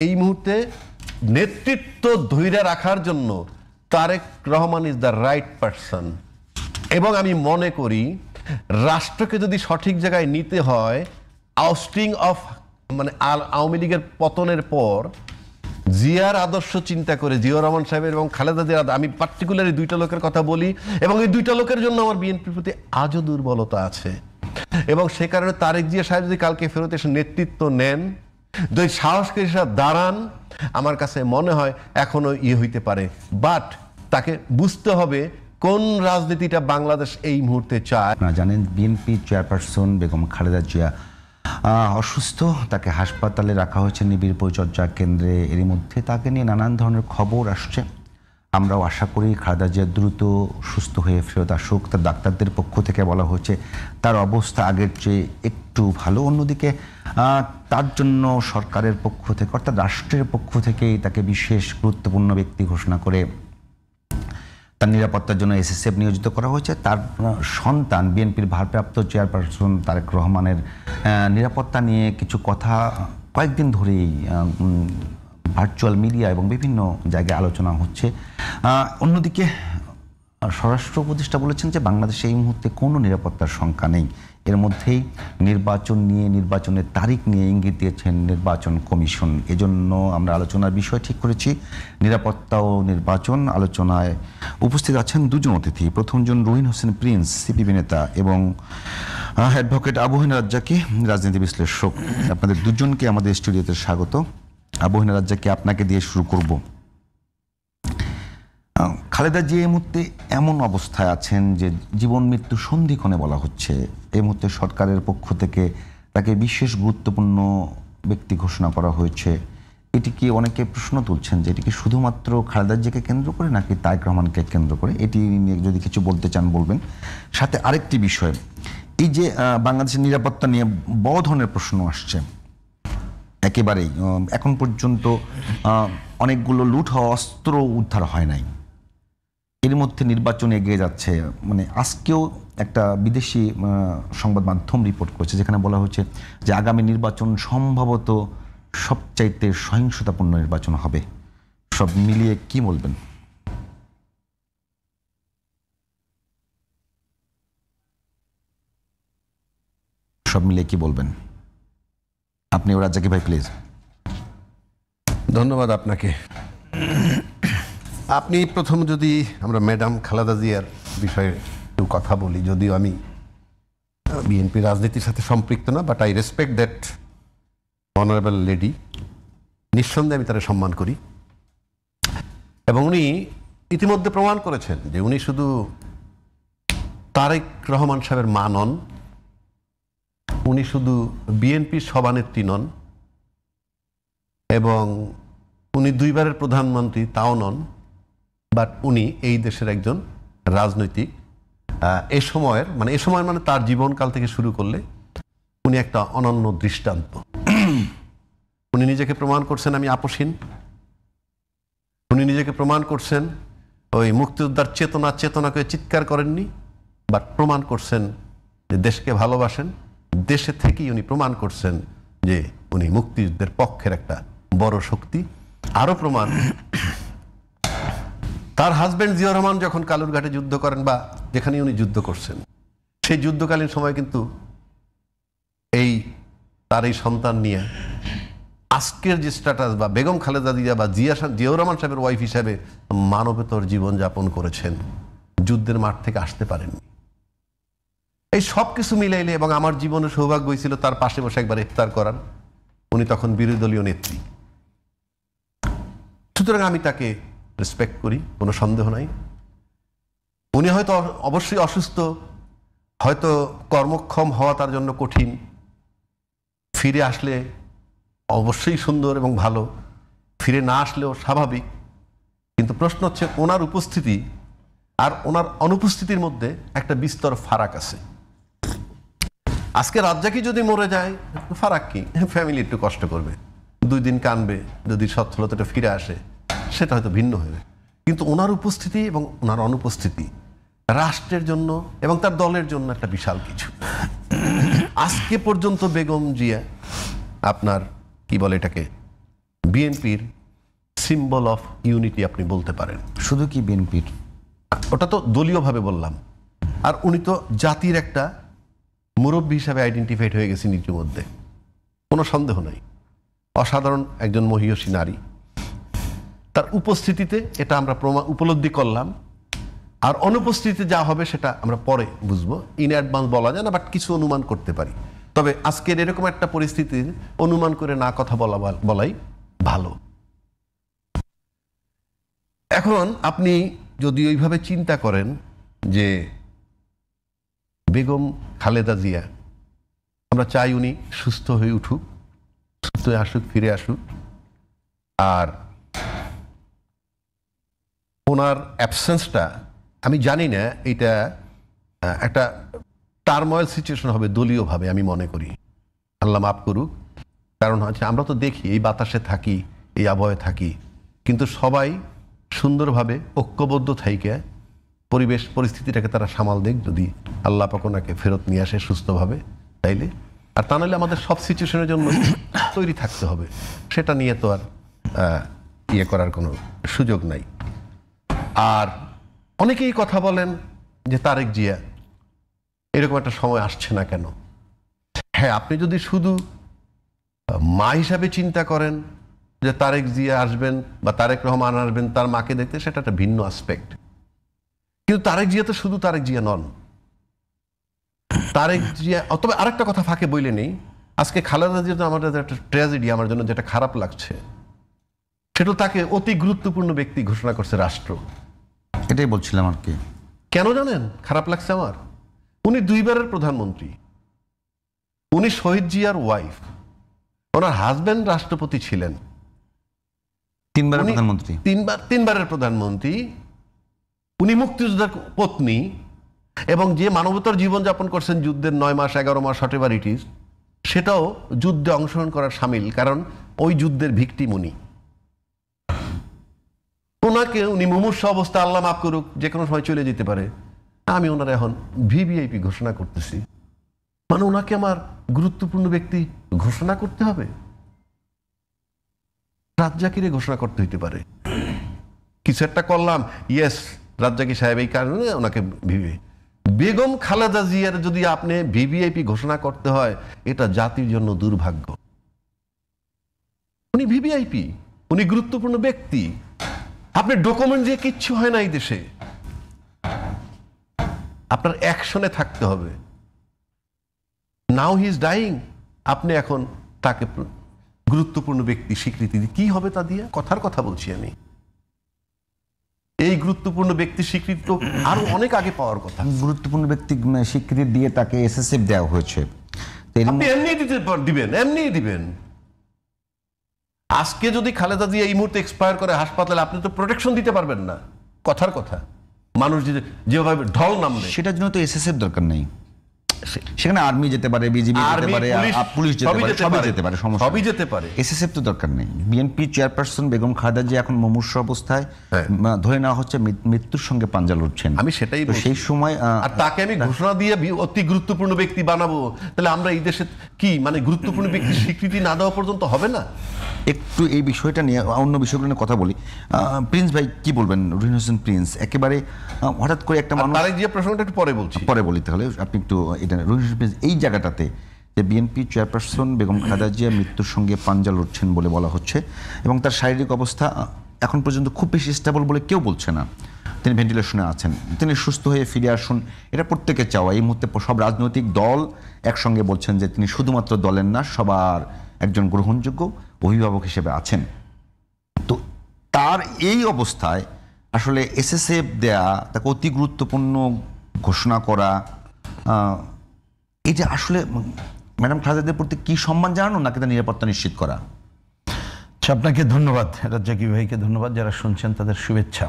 এই মুহূর্তে নেতৃত্ব ধইরা রাখার জন্য Tarique Rahman is the right person. এবং আমি মনে করি রাষ্ট্রকে যদি সঠিক জায়গায় নিতে হয়, আউস্টিং অফ মানে আওয়ামী লীগের পতনের পর জিয়ার আদর্শ চিন্তা করে জিয়াউর রহমান সাহেবের এবং খালেদা জিয়ার, আমি পার্টিকুলারলি দুইটা লোকের কথা বলি এবং এই দুইটা লোকের জন্য আমার বিএনপির প্রতি আজও দুর্বলতা আছে। এবং সে কারণে তারেক জিয়া সাহেব যদি কালকে ফেরত এসে নেতৃত্ব নেন, যদি সাহসকে হিসাব দাঁড়ান, আমার কাছে মনে হয় এখনো হইতে পারে। বাট তাকে বুঝতে হবে কোন রাজনীতিটা বাংলাদেশ এই মুহূর্তে চায়। আপনারা জানেন বিএনপি চেয়ারপারসন বেগম খালেদা জিয়া অসুস্থ, তাকে হাসপাতালে রাখা হয়েছে নিবিড় পরিচর্যা কেন্দ্রে। এরই মধ্যে তাকে নিয়ে নানান ধরনের খবর আসছে। আমরাও আশা করি খালেদা জিয়া দ্রুত সুস্থ হয়ে ফেরত আসুক। তার ডাক্তারদের পক্ষ থেকে বলা হয়েছে তার অবস্থা আগের চেয়ে একটু ভালো। অন্যদিকে তার জন্য সরকারের পক্ষ থেকে অর্থাৎ রাষ্ট্রের পক্ষ থেকেই তাকে বিশেষ গুরুত্বপূর্ণ ব্যক্তি ঘোষণা করে তার নিরাপত্তার জন্য এসএসএফ নিয়োজিত করা হয়েছে। তার সন্তান বিএনপির ভারপ্রাপ্ত চেয়ারপারসন তারেক রহমানের নিরাপত্তা নিয়ে কিছু কথা কয়েকদিন ধরেই ভার্চুয়াল মিডিয়া এবং বিভিন্ন জায়গায় আলোচনা হচ্ছে। অন্যদিকে স্বরাষ্ট্র উপদেষ্টা বলেছেন যে বাংলাদেশে এই মুহূর্তে কোনো নিরাপত্তার শঙ্কা নেই। এর মধ্যেই নির্বাচন নিয়ে, নির্বাচনের তারিখ নিয়ে ইঙ্গিত দিয়েছেন নির্বাচন কমিশন। এজন্য আমরা আলোচনার বিষয় ঠিক করেছি নিরাপত্তা ও নির্বাচন। আলোচনায় উপস্থিত আছেন দুজন অতিথি। প্রথমজন রুহিন হোসেন প্রিন্স, সিপিবি নেতা, এবং অ্যাডভোকেট আবু-হেনা রাজ্জাকী, রাজনীতি বিশ্লেষক। আপনাদের দুজনকে আমাদের স্টুডিওতে স্বাগত। আবু-হেনা রাজ্জাকী, আপনাকে দিয়ে শুরু করব। খালেদা জিয়া এই মুহূর্তে এমন অবস্থায় আছেন যে জীবন মৃত্যু সন্ধিক্ষণে বলা হচ্ছে। এই মুহূর্তে সরকারের পক্ষ থেকে তাকে বিশেষ গুরুত্বপূর্ণ ব্যক্তি ঘোষণা করা হয়েছে। এটি কি অনেকে প্রশ্ন তুলছেন যে এটি কি শুধুমাত্র খালেদা জিয়াকে কেন্দ্র করে নাকি তারেক রহমানকে কেন্দ্র করে? এটি নিয়ে যদি কিছু বলতে চান বলবেন। সাথে আরেকটি বিষয়, এই যে বাংলাদেশের নিরাপত্তা নিয়ে বড় ধরনের প্রশ্ন আসছে একেবারেই। এখন পর্যন্ত অনেকগুলো লুট হওয়া অস্ত্র উদ্ধার হয় নাই। এর মধ্যে নির্বাচন এগিয়ে যাচ্ছে। মানে আজকেও একটা বিদেশি সংবাদ মাধ্যম রিপোর্ট করেছে যেখানে বলা হচ্ছে যে আগামী নির্বাচন সম্ভবত সবচাইতে সহিংসতাপূর্ণ নির্বাচন হবে। সব মিলিয়ে কি বলবেন? সব মিলিয়ে কি বলবেন আপনি? ও রাজ্জাকী ভাই প্লিজ। ধন্যবাদ আপনাকে। আপনি প্রথম যদি আমরা ম্যাডাম খালেদা জিয়ার বিষয়ে একটু কথা বলি, যদিও আমি বিএনপি রাজনীতির সাথে সম্পৃক্ত না, but I respect that honourable lady. নিঃসন্দেহে আমি তারা সম্মান করি এবং উনি ইতিমধ্যে প্রমাণ করেছেন যে উনি শুধু তারেক রহমান সাহেবের মা নন, উনি শুধু বিএনপির সভানেত্রী নন এবং উনি দুইবারের প্রধানমন্ত্রী তাও নন, বাট উনি এই দেশের একজন রাজনৈতিক এ সময় মানে তার জীবনকাল থেকে শুরু করলে উনি একটা অনন্য দৃষ্টান্ত। উনি নিজেকে প্রমাণ করছেন আমি আপসহীন। উনি নিজেকে প্রমাণ করছেন ওই মুক্তিযোদ্ধার চেতনাকে চিৎকার করেননি, বাট প্রমাণ করছেন যে দেশকে ভালোবাসেন। দেশে থেকেই উনি প্রমাণ করছেন যে উনি মুক্তিযুদ্ধের পক্ষের একটা বড় শক্তি। আরো প্রমাণ, তার হাজবেন্ড জিয়াউর রহমান যখন কালুরঘাটে যুদ্ধ করেন বা যেখানে উনি যুদ্ধ করছেন, সেই যুদ্ধকালীন সময় কিন্তু তার এই সন্তান নিয়ে আজকের যে স্ট্যাটাস বা বেগম খালেদা জিয়া বা জিয়াউর রহমান সাহেবের ওয়াইফ হিসাবে মানবেতর জীবনযাপন করেছেন, যুদ্ধের মাঠ থেকে আসতে পারেননি। এই সব কিছু মিলাইলে এবং আমার জীবনে সৌভাগ্য হয়েছিল তার পাশে বসে একবার ইফতার করার। উনি তখন বিরোধী দলীয় নেত্রী। সুতরাং আমি তাকে রেসপেক্ট করি, কোনো সন্দেহ নাই। উনি হয়তো অবশ্যই অসুস্থ, হয়তো কর্মক্ষম হওয়া তার জন্য কঠিন। ফিরে আসলে অবশ্যই সুন্দর এবং ভালো, ফিরে না আসলেও স্বাভাবিক। কিন্তু প্রশ্ন হচ্ছে ওনার উপস্থিতি আর ওনার অনুপস্থিতির মধ্যে একটা বিস্তর ফারাক আছে। আজকে রাজ্জাকী যদি মরে যায়, ফারাক কি? ফ্যামিলি একটু কষ্ট করবে, 2 দিন কানবে, যদি সচ্ছলতাটা ফিরে আসে সেটা হয়তো ভিন্ন হবে। কিন্তু ওনার উপস্থিতি এবং ওনার অনুপস্থিতি রাষ্ট্রের জন্য এবং তার দলের জন্য একটা বিশাল কিছু। আজকে পর্যন্ত বেগম জিয়া আপনার কি বলে এটাকে বিএনপির সিম্বল অফ ইউনিটি আপনি বলতে পারেন। শুধু কি বিএনপির? ওটা তো দলীয়ভাবে বললাম, আর উনি তো জাতির একটা মুরব্বী হিসাবে আইডেন্টিফাইড হয়ে গেছেন ইতিমধ্যে, কোনো সন্দেহ নাই। অসাধারণ একজন মহিয়সী নারী, তার উপস্থিতিতে এটা আমরা উপলব্ধি করলাম। আর অনুপস্থিতিতে যা হবে সেটা আমরা পরে বুঝবো, ইন অ্যাডভান্স বলা যায় না, বাট কিছু অনুমান করতে পারি। তবে আজকের এরকম একটা পরিস্থিতির অনুমান করে না কথা বলাই ভালো। এখন আপনি যদি ওইভাবে চিন্তা করেন যে বেগম খালেদা জিয়া, আমরা চাই উনি সুস্থ হয়ে উঠুক, সুস্থ হয়ে আসুক, ফিরে আসুক। আর ওনার অ্যাবসেন্সটা আমি জানি না, এটা একটা টার্ময়েল সিচুয়েশন হবে দলীয়ভাবে, আমি মনে করি। আল্লাহ মাফ করুক। কারণ হচ্ছে আমরা তো দেখি এই বাতাসে থাকি, এই আবহাওয়ায় থাকি, কিন্তু সবাই সুন্দরভাবে ঐক্যবদ্ধ থাইকে পরিবেশ পরিস্থিতিটাকে তারা সামাল দেখ, যদি আল্লাহ পাক ওনাকে ফেরত নিয়ে আসে সুস্থভাবে, তাইলে। আর তা নাহলে আমাদের সব সিচুয়েশনের জন্য তৈরি থাকতে হবে, সেটা নিয়ে তো আর ইয়ে করার কোনো সুযোগ নাই। আর অনেকেই কথা বলেন যে তারেক জিয়া, এরকম একটা সময় আসছে না কেন? হ্যাঁ, আপনি যদি শুধু মা হিসাবে চিন্তা করেন যে তারেক জিয়া আসবেন বা তারেক রহমান আসবেন তার মাকে দেখতে, সেটা একটা ভিন্ন আসপেক্ট। কিন্তু তারেক জিয়া তো শুধু তারেক জিয়া নন। তারেক জিয়া, তবে আরেকটা কথা ফাঁকে বইলে নেই, আজকে খালেদা জিয়া আমাদের একটা ট্র্যাজেডি, আমার জন্য যেটা খারাপ লাগছে, সেটা তাকে অতি গুরুত্বপূর্ণ ব্যক্তি ঘোষণা করছে রাষ্ট্র। এটাই বলছিলাম আর কি। কেন জানেন খারাপ লাগছে আমার? উনি দুইবারের প্রধানমন্ত্রী, উনি শহীদ জিয়ার ওয়াইফ, ওনার হাজবেন্ড রাষ্ট্রপতি ছিলেন, তিনবারের প্রধানমন্ত্রী, তিনবারের প্রধানমন্ত্রী, উনি মুক্তিযোদ্ধার পত্নী, এবং যে মানবতার জীবনযাপন করছেন যুদ্ধের 9 মাস 11 মাস হোয়াটএভার ইট ইজ, সেটাও যুদ্ধে অংশগ্রহণ করার সামিল, কারণ ওই যুদ্ধের ভিকটিম উনি। ওনাকে উনি মুমূর্ষু অবস্থা, আল্লাহ মাফ করুক, যে কোনো সময় চলে যেতে পারে, আমি ওনার এখন ভিভিআইপি ঘোষণা করতেছি। মানে ওনাকে আমার গুরুত্বপূর্ণ ব্যক্তি ঘোষণা করতে হবে? রাজ্জাকিরে ঘোষণা করতে হইতে পারে, কিছু একটা করলাম, ইয়েস রাজ্জাকি সাহেব এই কারণে ওনাকে বেগম খালেদা জিয়ার যদি আপনি ভিভিআইপি ঘোষণা করতে হয়, এটা জাতির জন্য দুর্ভাগ্য। উনি ভিভিআইপি, উনি গুরুত্বপূর্ণ ব্যক্তি। আপনি ডকুমেন্ট দিয়ে কিচ্ছু হয় না এই দেশে, আপনার অ্যাকশনে থাকতে হবে। নাও হি ইজ ডাইং, আপনি এখন তাকে গুরুত্বপূর্ণ ব্যক্তি স্বীকৃতি দিয়ে কি হবে? তা দিয়ে কথার কথা বলছি আমি। এই গুরুত্বপূর্ণ ব্যক্তি স্বীকৃতি তো আরো অনেক আগে পাওয়ার কথা। গুরুত্বপূর্ণ ব্যক্তি স্বীকৃতি দিয়ে তাকে এসএসএফ দেওয়া হয়েছে, আপনি এমনি দিবেন, এমনি দিবেন। আজকে যদি খালেদা জিয়া এই মুহূর্তে এক্সপায়ার করে হাসপাতালে, আপনি তো প্রোটেকশন দিতে পারবেন না, কথার কথা। মানুষ যেভাবে ঢল নামবে, সেটার জন্য তো এসএসএফ দরকার নেই। সেখানে আর্মি যেতে পারে, বিজিবি যেতে পারে, পুলিশ যেতে পারে, সবই যেতে পারে, সবই যেতে পারে। এসএসএফ তো দরকার নেই। বিএনপি চেয়ারপারসন বেগম খালেদা জিয়া এখন মুমূর্ষু অবস্থায়, ধরে নেওয়া হচ্ছে মৃত্যুর সঙ্গে পাঞ্জা লড়ছেন। আমি সেটাই বলছি। সেই সময় আর তাকে আমি ঘোষণা দিয়ে অতি গুরুত্বপূর্ণ ব্যক্তি বানাবো, তাহলে আমরা এই দেশে কি মানে গুরুত্বপূর্ণ ব্যক্তি স্বীকৃতি না দেওয়া পর্যন্ত হবে না? একটু এই বিষয়টা নিয়ে, অন্য বিষয়গুলো নিয়ে কথা বলি। প্রিন্স ভাই কি বলবেন? রুহিন হোসেন প্রিন্স, একেবারে হঠাৎ করে একটা মানুষ, তারেক জিয়া প্রসঙ্গটা একটু পরে বলছি, পরে বলি তাহলে আপনি একটু এটা। রুহিন হোসেন প্রিন্স, এই জায়গাটাতে যে বিএনপি চেয়ারপারসন বেগম খালেদা জিয়া মৃত্যুর সঙ্গে পাঞ্জা লড়ছেন বলে বলা হচ্ছে, এবং তার শারীরিক অবস্থা এখন পর্যন্ত খুব বেশি স্টেবল বলে কেউ বলছে না। তিনি ভেন্টিলেশনে আছেন, তিনি সুস্থ হয়ে ফিরে আসুন, এটা প্রত্যেকে চাওয়া। এই মুহূর্তে সব রাজনৈতিক দল একসঙ্গে বলছেন যে তিনি শুধুমাত্র দলের না, সবার একজন গ্রহণযোগ্য অভিভাবক হিসেবে আছেন। তো তার এই অবস্থায় আসলে এসএসএফ দেয়া, তাকে অতি গুরুত্বপূর্ণ ঘোষণা করা, এটা আসলে ম্যাডাম খালেদাদের প্রতি কি সম্মান জানানো, নাকি তার নিরাপত্তা নিশ্চিত করা? আপনাকে ধন্যবাদ, রাজ্জাকি ভাইকে ধন্যবাদ, যারা শুনছেন তাদের শুভেচ্ছা।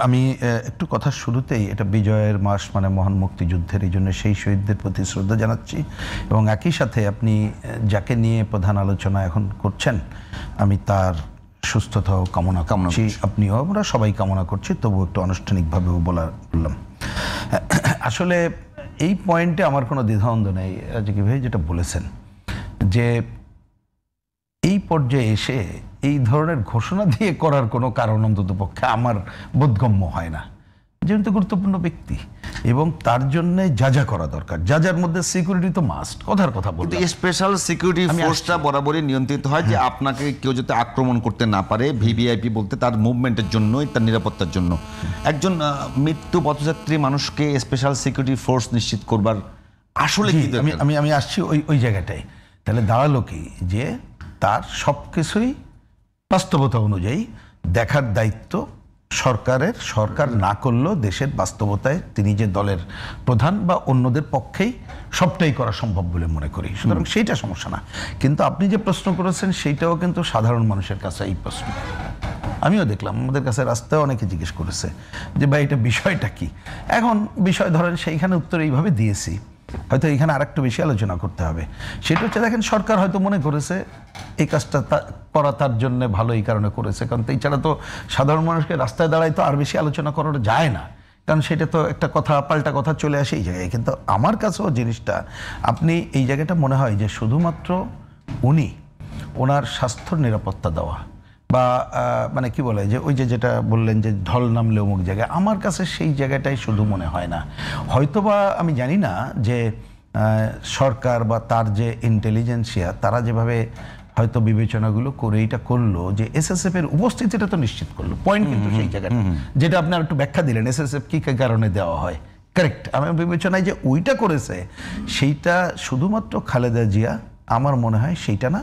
আমি একটু কথার শুরুতেই, এটা বিজয়ের মাস, মানে মহান মুক্তিযুদ্ধের, এই জন্য সেই শহীদদের প্রতি শ্রদ্ধা জানাচ্ছি, এবং একই সাথে আপনি যাকে নিয়ে প্রধান আলোচনা এখন করছেন, আমি তার সুস্থতাও কামনা করছি, আপনিও, আমরা সবাই কামনা করছি, তবু একটু আনুষ্ঠানিকভাবেও বললাম। আসলে এই পয়েন্টে আমার কোনো দ্বিধাদ্বন্দ্ব নেই, রাজ্জাকি ভাই যেটা বলেছেন, যে এই পর্যায়ে এসে এই ধরনের ঘোষণা দিয়ে করার কোনো কারণ অন্তত পক্ষে আমার বোধগম্য হয় না। যেহেতু গুরুত্বপূর্ণ ব্যক্তি এবং তার জন্য যা যা করা দরকার, যা যার মধ্যে সিকিউরিটি তো মাস্ট, কথার কথা বলতে স্পেশাল সিকিউরিটি ফোর্সটা বরাবরই নিয়ন্ত্রিত হয় যে আপনাকে কেউ যাতে আক্রমণ করতে না পারে, ভিভিআইপি বলতে তার মুভমেন্টের জন্যই, তার নিরাপত্তার জন্য। একজন মৃত্যু পথযাত্রী মানুষকে স্পেশাল সিকিউরিটি ফোর্স নিশ্চিত করবার আসলে কি দরকার? আমি আসছি ওই জায়গাটায়। তাহলে দাঁড়ালো কি যে তার সব কিছুই বাস্তবতা অনুযায়ী দেখার দায়িত্ব সরকারের। সরকার না করলেও দেশের বাস্তবতায় তিনি যে দলের প্রধান বা অন্যদের পক্ষেই সবটাই করা সম্ভব বলে মনে করি, সুতরাং সেইটা সমস্যা না। কিন্তু আপনি যে প্রশ্ন করেছেন সেইটাও কিন্তু সাধারণ মানুষের কাছে এই প্রশ্ন। আমিও দেখলাম আমাদের কাছে রাস্তায় অনেকে জিজ্ঞেস করেছে যে ভাই এটা বিষয়টা কি। এখন বিষয় ধরেন সেইখানে উত্তর এইভাবে দিয়েছি, হয়তো এখানে আরেকটু বেশি আলোচনা করতে হবে। সেটা হচ্ছে দেখেন সরকার হয়তো মনে করেছে এই কাজটা করা তার জন্য ভালো, এই কারণে করেছে, কারণ এছাড়া তো সাধারণ মানুষকে রাস্তায় দাঁড়ায় তো আর বেশি আলোচনা করানো যায় না, কারণ সেটা তো একটা কথা পাল্টা কথা চলে আসে এই জায়গায়। কিন্তু আমার কাছেও জিনিসটা আপনি এই জায়গাটা মনে হয় যে শুধুমাত্র ওনার স্বাস্থ্যর নিরাপত্তা দেওয়া বা মানে কি বলে যে ওই যেটা বললেন যে ঢল নামলে অমুক জায়গায়, আমার কাছে সেই জায়গাটাই শুধু মনে হয় না। হয়তোবা আমি জানি না যে সরকার বা তার যে ইন্টেলিজেন্সিয়া তারা যেভাবে হয়তো বিবেচনাগুলো করে এটা করলো যে এসএসএফ এর উপস্থিতিটা তো নিশ্চিত করলো, পয়েন্ট কিন্তু সেই জায়গাটা যেটা আপনি আর একটু ব্যাখ্যা দিলেন এসএসএফ কি কারণে দেওয়া হয়, কারেক্ট। আমার বিবেচনায় যে ওইটা করেছে সেইটা শুধুমাত্র খালেদা জিয়া, আমার মনে হয় সেইটা না,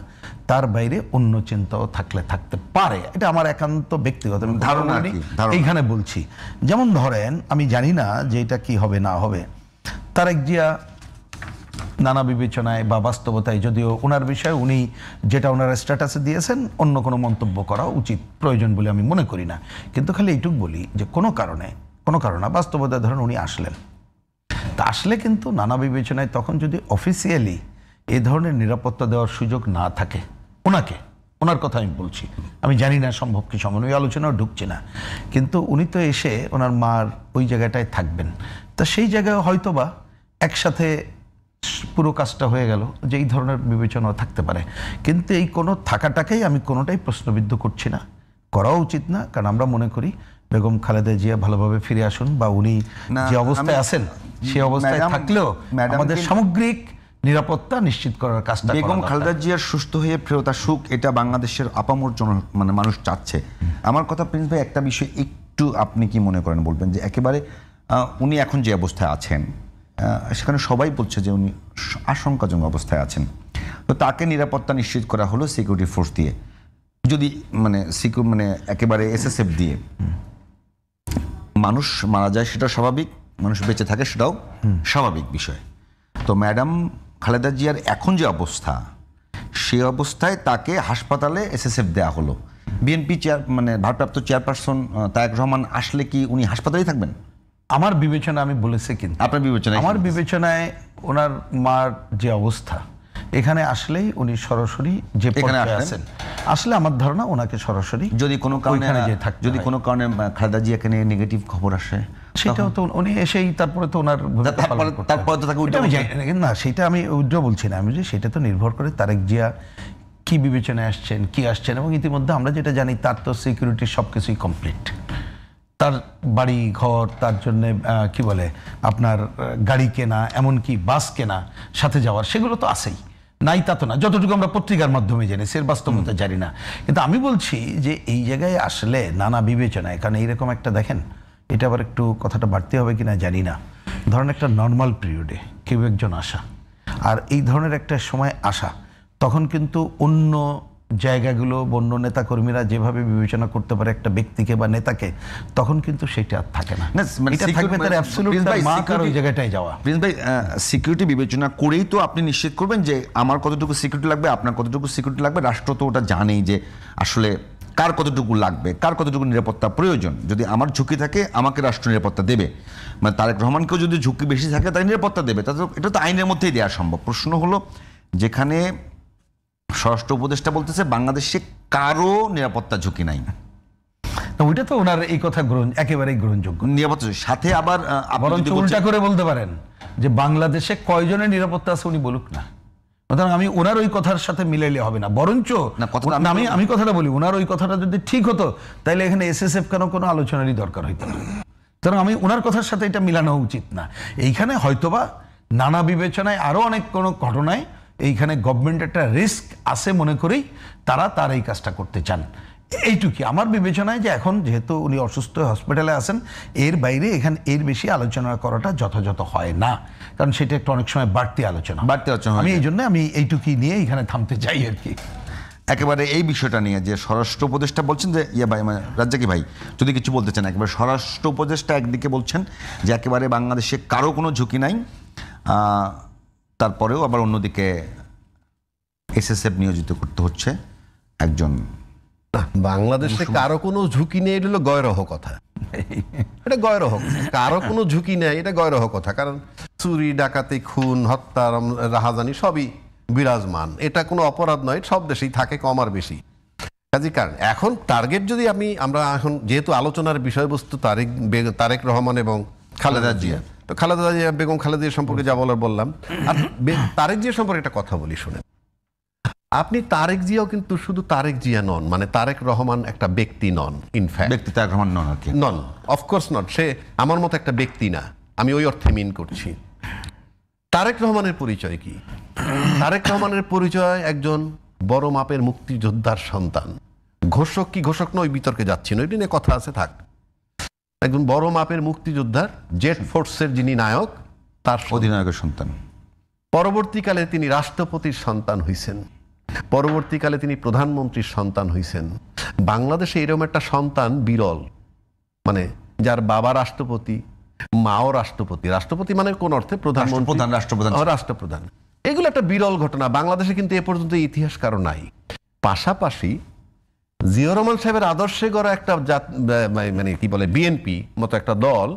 তার বাইরে অন্য চিন্তাও থাকতে পারে। এটা আমার একান্ত ব্যক্তিগত ধারণা, এইখানে বলছি। যেমন ধরেন আমি জানি না যে এটা কি হবে না হবে, তারেক জিয়া নানা বিবেচনায় বা বাস্তবতায়, যদিও ওনার বিষয়ে উনি যেটা ওনার স্ট্যাটাসে দিয়েছেন অন্য কোনো মন্তব্য করা উচিত প্রয়োজন বলে আমি মনে করি না, কিন্তু খালি এইটুকু বলি যে কোনো কারণে বাস্তবতায় ধরেন উনি আসলেন, তা আসলে কিন্তু নানা বিবেচনায় তখন যদি অফিসিয়ালি এই ধরনের নিরাপত্তা দেওয়ার সুযোগ না থাকে ওনার কথা আমি বলছি, আমি জানি না সম্ভব কি সম্ভব, ওই আলোচনাও ঢুকছে না, কিন্তু উনি তো এসে ওনার মার ওই জায়গাটায় থাকবেন, তা সেই জায়গায় হয়তোবা একসাথে পুরো কাজটা হয়ে গেল, যে এই ধরনের বিবেচনাও থাকতে পারে। কিন্তু এই কোনো থাকাটাকেই আমি কোনোটাই প্রশ্নবিদ্ধ করছি না, করাও উচিত না, কারণ আমরা মনে করি বেগম খালেদা জিয়া ভালোভাবে ফিরে আসুন বা উনি যে অবস্থায় আছেন সেই অবস্থায় থাকলেও আমাদের সামগ্রিক নিরাপত্তা নিশ্চিত করার কাজটা বেগম খালেদা জিয়ার সুস্থ হয়ে ফেরত আসুক, এটা বাংলাদেশের আপামর মানে মানুষ চাচ্ছে। আমার কথা প্রিন্স ভাই, একটা বিষয় একটু আপনি কি মনে করেন বলবেন, যে একেবারে উনি এখন যে অবস্থায় আছেন সেখানে সবাই বলছে যে উনি আশঙ্কাজনক অবস্থায় আছেন, তো তাকে নিরাপত্তা নিশ্চিত করা হলো সিকিউরিটি ফোর্স দিয়ে, যদি মানে একেবারে এসএসএফ দিয়ে মানুষ মারা যায় সেটা স্বাভাবিক, মানুষ বেঁচে থাকে সেটাও স্বাভাবিক বিষয়। তো ম্যাডাম খালেদা জিয়ার এখন যে অবস্থা, সেই অবস্থায় তাকে হাসপাতালে এসএসএফ দেওয়া হলো, বিএনপি ভারপ্রাপ্ত চেয়ারপারসন তারেক রহমান আসলে কি উনি হাসপাতালেই থাকবেন? আমার বিবেচনা, আমি বলেছি কিন্তু আপনার বিবেচনায়, আমার বিবেচনায় ওনার মার যে অবস্থা, এখানে আসলেই উনি সরাসরি যে পর্যায়ে আছেন, আসলে আমার ধারণা ওনাকে সরাসরি যদি কোনো কারণে খালেদা জিয়াকে নিয়ে নেগেটিভ খবর আসে, সেটাও তো উনি এসেই তারপরে তো ওনার তারপরে তো তাকে না, সেটা আমি উইথড্র বলছি না, আমি যে সেটা তো নির্ভর করে তারেক জিয়া কি বিবেচনায় আসছেন, কি আসছেন, এবং ইতিমধ্যে আমরা যেটা জানি তার তো সিকিউরিটি সবকিছুই কমপ্লিট, তার বাড়ি ঘর, তার জন্য কি বলে আপনার গাড়ি কেনা, এমনকি বাস কেনা, সাথে যাওয়ার, সেগুলো তো আছেই, নাই তা তো না, যতটুকু আমরা পত্রিকার মাধ্যমে জেনেছি, এর বাস্তবতা জানি না। কিন্তু আমি বলছি যে এই জায়গায় আসলে নানা বিবেচনায়, কারণ এইরকম একটা দেখেন, এটা আবার একটু কথাটা বাড়তে হবে কিনা জানি না, ধরেন একটা নর্মাল পিরিয়ডে কেউ একজন আসা, আর এই ধরনের একটা সময় আসা, তখন কিন্তু অন্য জায়গাগুলো, অন্য নেতাকর্মীরা যেভাবে বিবেচনা করতে পারে একটা ব্যক্তিকে বা নেতাকে, তখন কিন্তু সেটা আর থাকে না, এটা থাকবে তার অ্যাবসলিউট মা তার ওই জায়গাটায় যাওয়া। প্রিন্স ভাই, সিকিউরিটি বিবেচনা করেই তো আপনি নিশ্চিত করবেন যে আমার কতটুকু সিকিউরিটি লাগবে, আপনার কতটুকু সিকিউরিটি লাগবে। রাষ্ট্র তো ওটা জানেই যে আসলে কার কতটুকু লাগবে, কার কতটুকু নিরাপত্তা প্রয়োজন। যদি আমার ঝুঁকি থাকে, আমাকে রাষ্ট্র নিরাপত্তা দেবে, মানে তারেক রহমানকেও যদি ঝুঁকি বেশি থাকে তাকে নিরাপত্তা দেবে, এটা তো আইনের মধ্যেই দেওয়া সম্ভব। প্রশ্ন হলো, যেখানে স্বরাষ্ট্র উপদেষ্টা বলতেছে বাংলাদেশে কারো নিরাপত্তা ঝুঁকি নাই, ওইটা তো ওনার এই কথা একেবারেই গ্রহণযোগ্য। নিরাপত্তা সাথে আবার উল্টা করে বলতে পারেন যে বাংলাদেশে কয়জনের নিরাপত্তা আছে উনি বলুক না, সুতরাং আমি ওনার ওই কথার সাথে মিলাইলে হবে না, বরঞ্চ না, কথাটা আমি আমি কথাটা বলি, ওনার ওই কথাটা যদি ঠিক হতো তাহলে এখানে এসএসএফ কেন কোনো আলোচনারই দরকার হইতো না। সুতরাং আমি ওনার কথার সাথে এটা মিলানো উচিত না। এইখানে হয়তোবা নানা বিবেচনায় আরো অনেক কোনো ঘটনায় এইখানে গভর্নমেন্ট একটা রিস্ক আছে মনে করেই তার এই কাজটা করতে চান, এইটুকুই আমার বিবেচনায়। যে এখন যেহেতু উনি অসুস্থ হসপিটালে আছেন, এর বাইরে এখানে এর বেশি আলোচনা করাটা যথাযথ হয় না, কারণ সেটা একটা অনেক সময় বাড়তি আলোচনা। আমি এই জন্য আমি এইটুকুই নিয়ে এখানে থামতে চাই আর কি। একেবারে এই বিষয়টা নিয়ে যে স্বরাষ্ট্র উপদেষ্টা বলছেন যে ভাই মানে রাজ্জাকি ভাই যদি কিছু বলতে চান, একেবারে স্বরাষ্ট্র উপদেষ্টা একদিকে বলছেন যে একেবারে বাংলাদেশে কারো কোনো ঝুঁকি নাই, তারপরেও আবার অন্যদিকে এসএসএফ নিয়োজিত করতে হচ্ছে একজন। বাংলাদেশে কারো কোনো ঝুঁকি নেই, এটা হলো গয়রহ কথা। এটা গয়রহ, কারো কোনো ঝুঁকি নেই, এটা গয়রহ কথা। কারণ চুরি, ডাকাতি, খুন, হত্যা, রাহাজানি সবই বিরাজমান। এটা কোনো অপরাধ নয়, সব দেশেই থাকে, কম আর বেশি। কাজে কারণ এখন টার্গেট যদি আমরা এখন যেহেতু আলোচনার বিষয়বস্তু তারেক রহমান এবং খালেদা জিয়া, তো খালেদা জিয়া বেগম খালেদা জিয়া সম্পর্কে যা বলার বললাম। আর তারেক জিয়া সম্পর্কে একটা কথা বলি শুনে, আপনি তারেক জিয়াও কিন্তু শুধু তারেক জিয়া নন, মানে তারেক রহমান একটা ব্যক্তি নন। ইনফ্যাক্ট ব্যক্তি তারেক রহমান নন আর কি, নন, অফকোর্স নট। সে আমার মতো একটা ব্যক্তি না, আমি ওই অর্থে মিন করছি। তারেক রহমানের পরিচয় কি? তারেক রহমানের পরিচয় একজন বড় মাপের মুক্তিযোদ্ধার সন্তান। ঘোষক কি ঘোষক নয় বিতর্কে যাচ্ছি না, ওইটি নিয়ে কথা আছে, থাক। একজন বড় মাপের মুক্তিযোদ্ধার, জেট ফোর্সের যিনি নায়ক, তার অধিনায়কের সন্তান। পরবর্তীকালে তিনি রাষ্ট্রপতির সন্তান হইছেন, পরবর্তীকালে তিনি প্রধানমন্ত্রীর সন্তান হইছেন। বাংলাদেশে এরকম একটা সন্তান বিরল, মানে যার বাবা রাষ্ট্রপতি, মাও রাষ্ট্রপতি। রাষ্ট্রপতি মানে কোন অর্থে প্রধানমন্ত্রী, রাষ্ট্রপ্রধান। এগুলো একটা বিরল ঘটনা। বাংলাদেশে কিন্তু এ পর্যন্ত ইতিহাস কারো নাই। পাশাপাশি জিয়াউর রহমান সাহেবের আদর্শে গড়া একটা মানে কি বলে বিএনপি মতো একটা দল,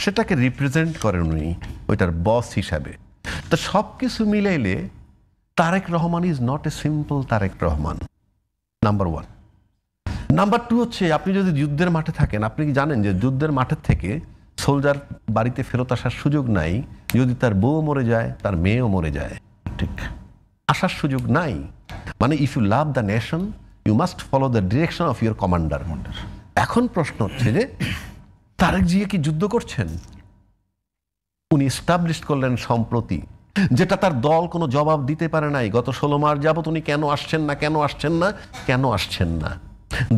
সেটাকে রিপ্রেজেন্ট করেন উনি ওইটার বস হিসাবে। তো সবকিছু মিলাইলে Tarique Rahman is not a simple Tarique Rahman, number one. Number two হচ্ছে, আপনি যদি যুদ্ধের মাঠে থাকেন, আপনি কি জানেন যে যুদ্ধের মাঠের থেকে সোলজার বাড়িতে ফেরত আসার সুযোগ নাই যদি তার বউ মরে যায়, তার মেয়েও মরে যায়। ঠিক, আসার সুযোগ নাই। মানে if you love the nation you must follow the direction of your commander. এখন প্রশ্ন হচ্ছে যে তারেক জিয়া কি যুদ্ধ করছেন? উনি এস্টাবলিশ করলেন সম্প্রতি, যেটা তার দল কোনো জবাব দিতে পারে নাই। গত 16 মাস যাবত উনি কেন আসছেন না, কেন আসছেন না, কেন আসছেন না?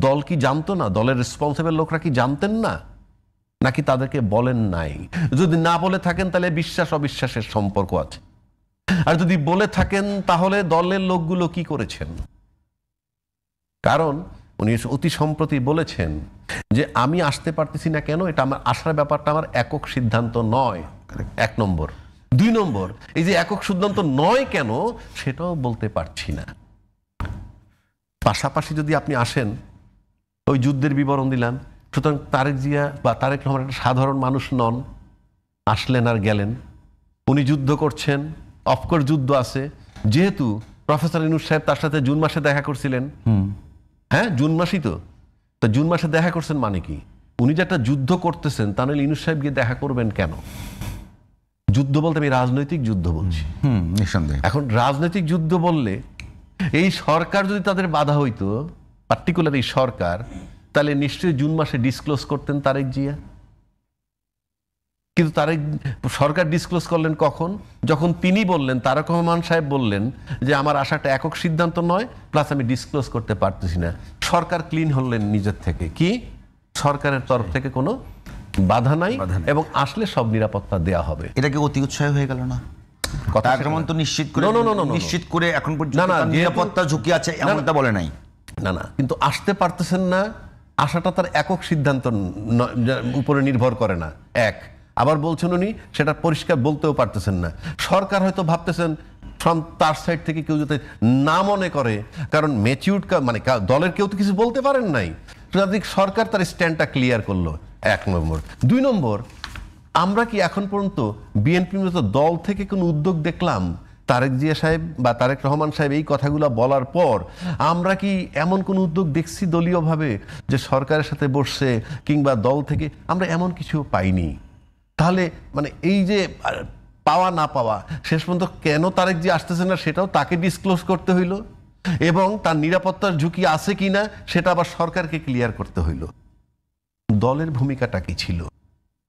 দল কি জানতো না? দলের রেসপন্সিবল লোকরা কি জানতেন না, নাকি তাদেরকে বলেন নাই? যদি না বলে থাকেন তাহলে বিশ্বাস অবিশ্বাসের সম্পর্ক আছে, আর যদি বলে থাকেন তাহলে দলের লোকগুলো কি করেছেন? কারণ উনি অতি সম্প্রতি বলেছেন যে আমি আসতে পারতেছি না কেন, এটা আমার আসার ব্যাপারটা আমার একক সিদ্ধান্ত নয়, 1 নম্বর। 2 নম্বর, এই যে একক সিদ্ধান্ত নয় কেন সেটাও বলতে পারছি না। পাশাপাশি যদি আপনি আসেন, ওই যুদ্ধের বিবরণ দিলাম। সুতরাং তারেক জিয়া বা তারেক রহমান একটা সাধারণ মানুষ নন, আসলেন আর গেলেন। উনি যুদ্ধ করছেন, অফকোর্স যুদ্ধ আছে। যেহেতু প্রফেসর ইউনূস সাহেব তার সাথে জুন মাসে দেখা করছিলেন, হ্যাঁ জুন মাসই তো জুন মাসে দেখা করছেন মানে কি? উনি যে একটা যুদ্ধ করতেছেন, তাহলে ইউনূস সাহেব গিয়ে দেখা করবেন কেন? যুদ্ধ বলতে আমি রাজনৈতিক যুদ্ধ বলছি। নিঃসন্দেহে এখন রাজনৈতিক যুদ্ধ বললে এই সরকার যদি তাদের বাধা হইতো, পার্টিকুলার এই সরকার, তাহলে নিশ্চয়ই জুন মাসে ডিসক্লোজ করতেন তারেক জিয়া। কিন্তু তারেক সরকার ডিসক্লোজ করলেন কখন? যখন তিনি বললেন, তারেক রহমান সাহেব বললেন যে আমার আশাটা একক সিদ্ধান্ত নয়, প্লাস আমি ডিসক্লোজ করতে পারতেছি না। সরকার ক্লিন হলেন নিজের থেকে, কি সরকারের তরফ থেকে কোনো বাধা নাই, এবং আসলে সব নিরাপত্তা দেয়া হবে। এটা কি অতি উৎসাহ হয়ে গেল না? আক্রমণ তো নিশ্চিত করে এখন পর্যন্ত নিরাপত্তা ঝুঁকি আছে এমনটা বলে নাই। না না, কিন্তু আসতে পারতেছেন না, আসাটা তার একক সিদ্ধান্ত উপরে নির্ভর করে না। এক, আবার বলছেন উনি সেটা পরিষ্কার বলতেও পারতেছেন না। সরকার হয়তো ভাবতেছেন তার সাইড থেকে কেউ যাতে না মনে করে, কারণ ম্যাচিউরড মানে দলের কেউ তো কিছু বলতে পারেন নাই, সরকার তার স্ট্যান্ডটা ক্লিয়ার করলো। 1 নম্বর। 2 নম্বর, আমরা কি এখন পর্যন্ত বিএনপির মতো দল থেকে কোনো উদ্যোগ দেখলাম? তারেক জিয়া সাহেব বা তারেক রহমান সাহেব এই কথাগুলো বলার পর আমরা কি এমন কোন উদ্যোগ দেখছি দলীয়ভাবে যে সরকারের সাথে বসছে, কিংবা দল থেকে? আমরা এমন কিছু পাইনি। তাহলে মানে এই যে পাওয়া না পাওয়া, শেষ পর্যন্ত কেন তারেক জি আসতেছে না সেটাও তাকে ডিসক্লোজ করতে হইল, এবং তার নিরাপত্তার ঝুঁকি আছে কিনা সেটা আবার সরকারকে ক্লিয়ার করতে হইল। দলের ভূমিকাটা কি ছিল?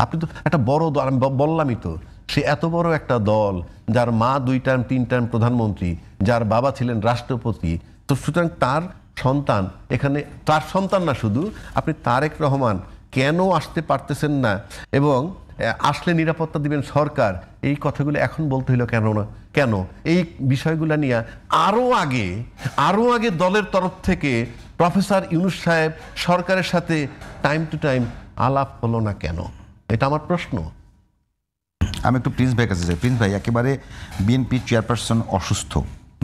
আপনি তো একটা বড় দল, আমি বললামই তো, সে এত বড় একটা দল, যার মা 2 টার্ম 3 টার্ম প্রধানমন্ত্রী, যার বাবা ছিলেন রাষ্ট্রপতি, তো সুতরাং তার সন্তান এখানে, তার সন্তান না শুধু, আপনি তারেক রহমান কেন আসতে পারতেছেন না এবং আসলে নিরাপত্তা দিবেন সরকার, এই কথাগুলো এখন বলতে হইলো কেন না? কেন এই বিষয়গুলো নিয়ে আরো আগে দলের তরফ থেকে প্রফেসর ইউনূস সাহেব সরকারের সাথে টাইম টু টাইম আলাপ হলো না কেন? এটা আমার প্রশ্ন। আমি একটু প্রিন্স ভাইয়ের কাছে যাই। প্রিন্স ভাই, একেবারে বিএনপি চেয়ারপারসন অসুস্থ,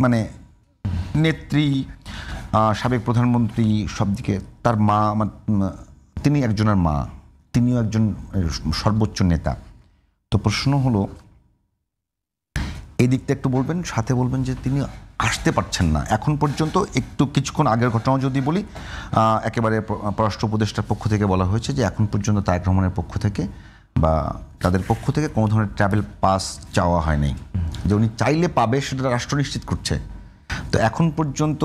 মানে নেত্রী, সাবেক প্রধানমন্ত্রী, সব দিকে তার মা, তিনি একজনের মা, তিনিও একজন সর্বোচ্চ নেতা। তো প্রশ্ন হলো, এই দিকটা একটু বলবেন, সাথে বলবেন যে তিনি আসতে পারছেন না এখন পর্যন্ত। একটু কিছুক্ষণ আগের ঘটনাও যদি বলি, একেবারে পররাষ্ট্র উপদেষ্টার পক্ষ থেকে বলা হয়েছে যে এখন পর্যন্ত তারেক রহমানের পক্ষ থেকে বা তাদের পক্ষ থেকে কোনো ধরনের ট্রাভেল পাস চাওয়া হয়নি, যে উনি চাইলে পাবে সেটা রাষ্ট্র নিশ্চিত করছে। তো এখন পর্যন্ত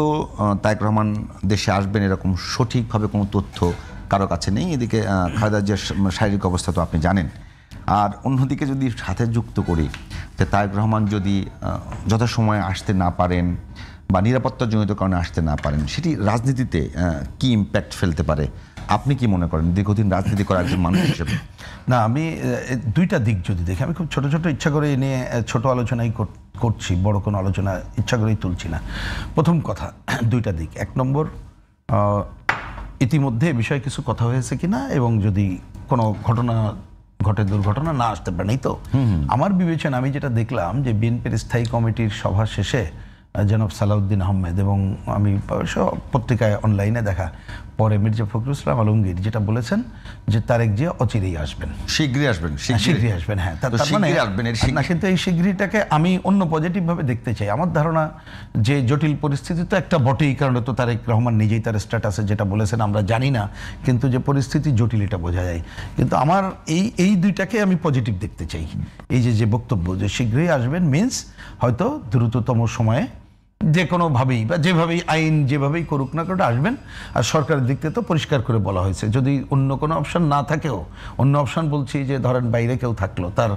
তারেক রহমান দেশে আসবেন এরকম সঠিকভাবে কোনো তথ্য কারো কাছে নেই। এদিকে খালেদা জিয়ার শারীরিক অবস্থা তো আপনি জানেন। আর অন্যদিকে যদি সাথে যুক্ত করি যে তারেক রহমান যদি যথাসময়ে আসতে না পারেন বা নিরাপত্তাজনিত কারণে আসতে না পারেন, সেটি রাজনীতিতে কি ইম্প্যাক্ট ফেলতে পারে? আপনি কি মনে করেন দীর্ঘদিন রাজনীতি করা একজন মানুষ হিসেবে? না, আমি দুইটা দিক যদি দেখি, আমি খুব ছোট ছোট ইচ্ছা করে নিয়ে ছোট আলোচনাই করছি, বড় কোনো আলোচনা ইচ্ছা করেই তুলছি না। প্রথম কথা, দুইটা দিক। 1 নম্বর, ইতিমধ্যে এ বিষয়ে কিছু কথা হয়েছে কিনা, এবং যদি কোনো ঘটনা ঘটে, দুর্ঘটনা না আসতে পারে। তো আমার বিবেচনা, আমি যেটা দেখলাম যে বিএনপির স্থায়ী কমিটির সভা শেষে জনাব সালাউদ্দিন আহমেদ, এবং আমি পত্রিকায় অনলাইনে দেখা, পরে মির্জা ফখরুল ইসলাম আলমগীর যেটা বলেছেন যে তারেক জিয়া অচিরেই আসবেন, শীঘ্রই আসবেন। হ্যাঁ, তার মানে কিন্তু এই শীঘ্রইটাকে আমি অন্য পজিটিভভাবে দেখতে চাই। আমার ধারণা যে জটিল পরিস্থিতি তো একটা বটেই, কারণ তো তারেক রহমান নিজেই তার স্ট্যাটাসে যেটা বলেছেন আমরা জানি না, কিন্তু যে পরিস্থিতি জটিল এটা বোঝা যায়। কিন্তু আমার এই দুইটাকে আমি পজিটিভ দেখতে চাই। এই যে বক্তব্য যে শীঘ্রই আসবেন মিন্স হয়তো দ্রুততম সময়ে যে কোনোভাবেই বা যেভাবেই আইন যেভাবেই করুক না করে আসবেন। আর সরকারের দিক থেকে তো পরিষ্কার করে বলা হয়েছে, যদি অন্য কোনো অপশন না থাকেও, অন্য অপশন বলছি যে ধরেন বাইরে কেউ থাকলো, তার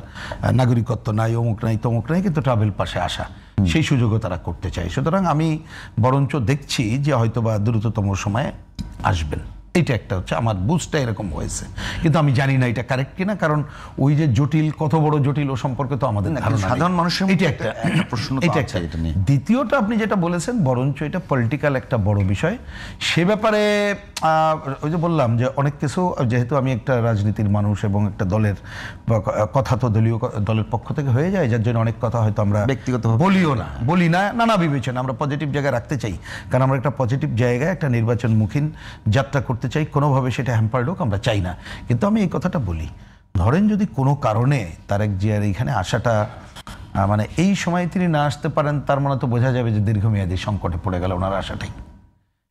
নাগরিকত্ব নাই, অমুক নাই তমুক নাই, কিন্তু ট্রাভেল পাশে আসা, সেই সুযোগও তারা করতে চায়। সুতরাং আমি বরঞ্চ দেখছি যে হয়তো বা দ্রুততম সময়ে আসবেন। এটা একটা হচ্ছে আমার বুঝটা এরকম হয়েছে, কিন্তু আমি জানি না এটা কারেক্ট কিনা, কারণ ওই যে জটিল, কত বড় জটিল ও সম্পর্কে তো আমাদের সাধারণ মানুষের এটা একটা প্রশ্ন। দ্বিতীয়টা আপনি যেটা বলেছেন, বরঞ্চ এটা পলিটিক্যাল একটা বড় বিষয়। সে ব্যাপারে ওই যে বললাম যে অনেক কিছু, যেহেতু আমি একটা রাজনীতির মানুষ এবং একটা দলের কথা তো দলের পক্ষ থেকে হয়ে যায়, যার জন্য অনেক কথা হয়তো আমরা ব্যক্তিগত বলি না, নানা বিবেচনা আমরা পজিটিভ জায়গায় রাখতে চাই, কারণ আমরা একটা পজিটিভ জায়গায় একটা নির্বাচনমুখী যাত্রা করতে চাই, কোনোভাবে সেটা হ্যাম্পার্ড হোক আমরা চাই না। কিন্তু আমি এই কথাটা বলি, ধরেন যদি কোনো কারণে তারেক জিয়ার এইখানে আসাটা, মানে এই সময় তিনি না আসতে পারেন, তার মানে তো বোঝা যাবে যে দীর্ঘমেয়াদী সংকটে পড়ে গেল ওনার আশাটাই।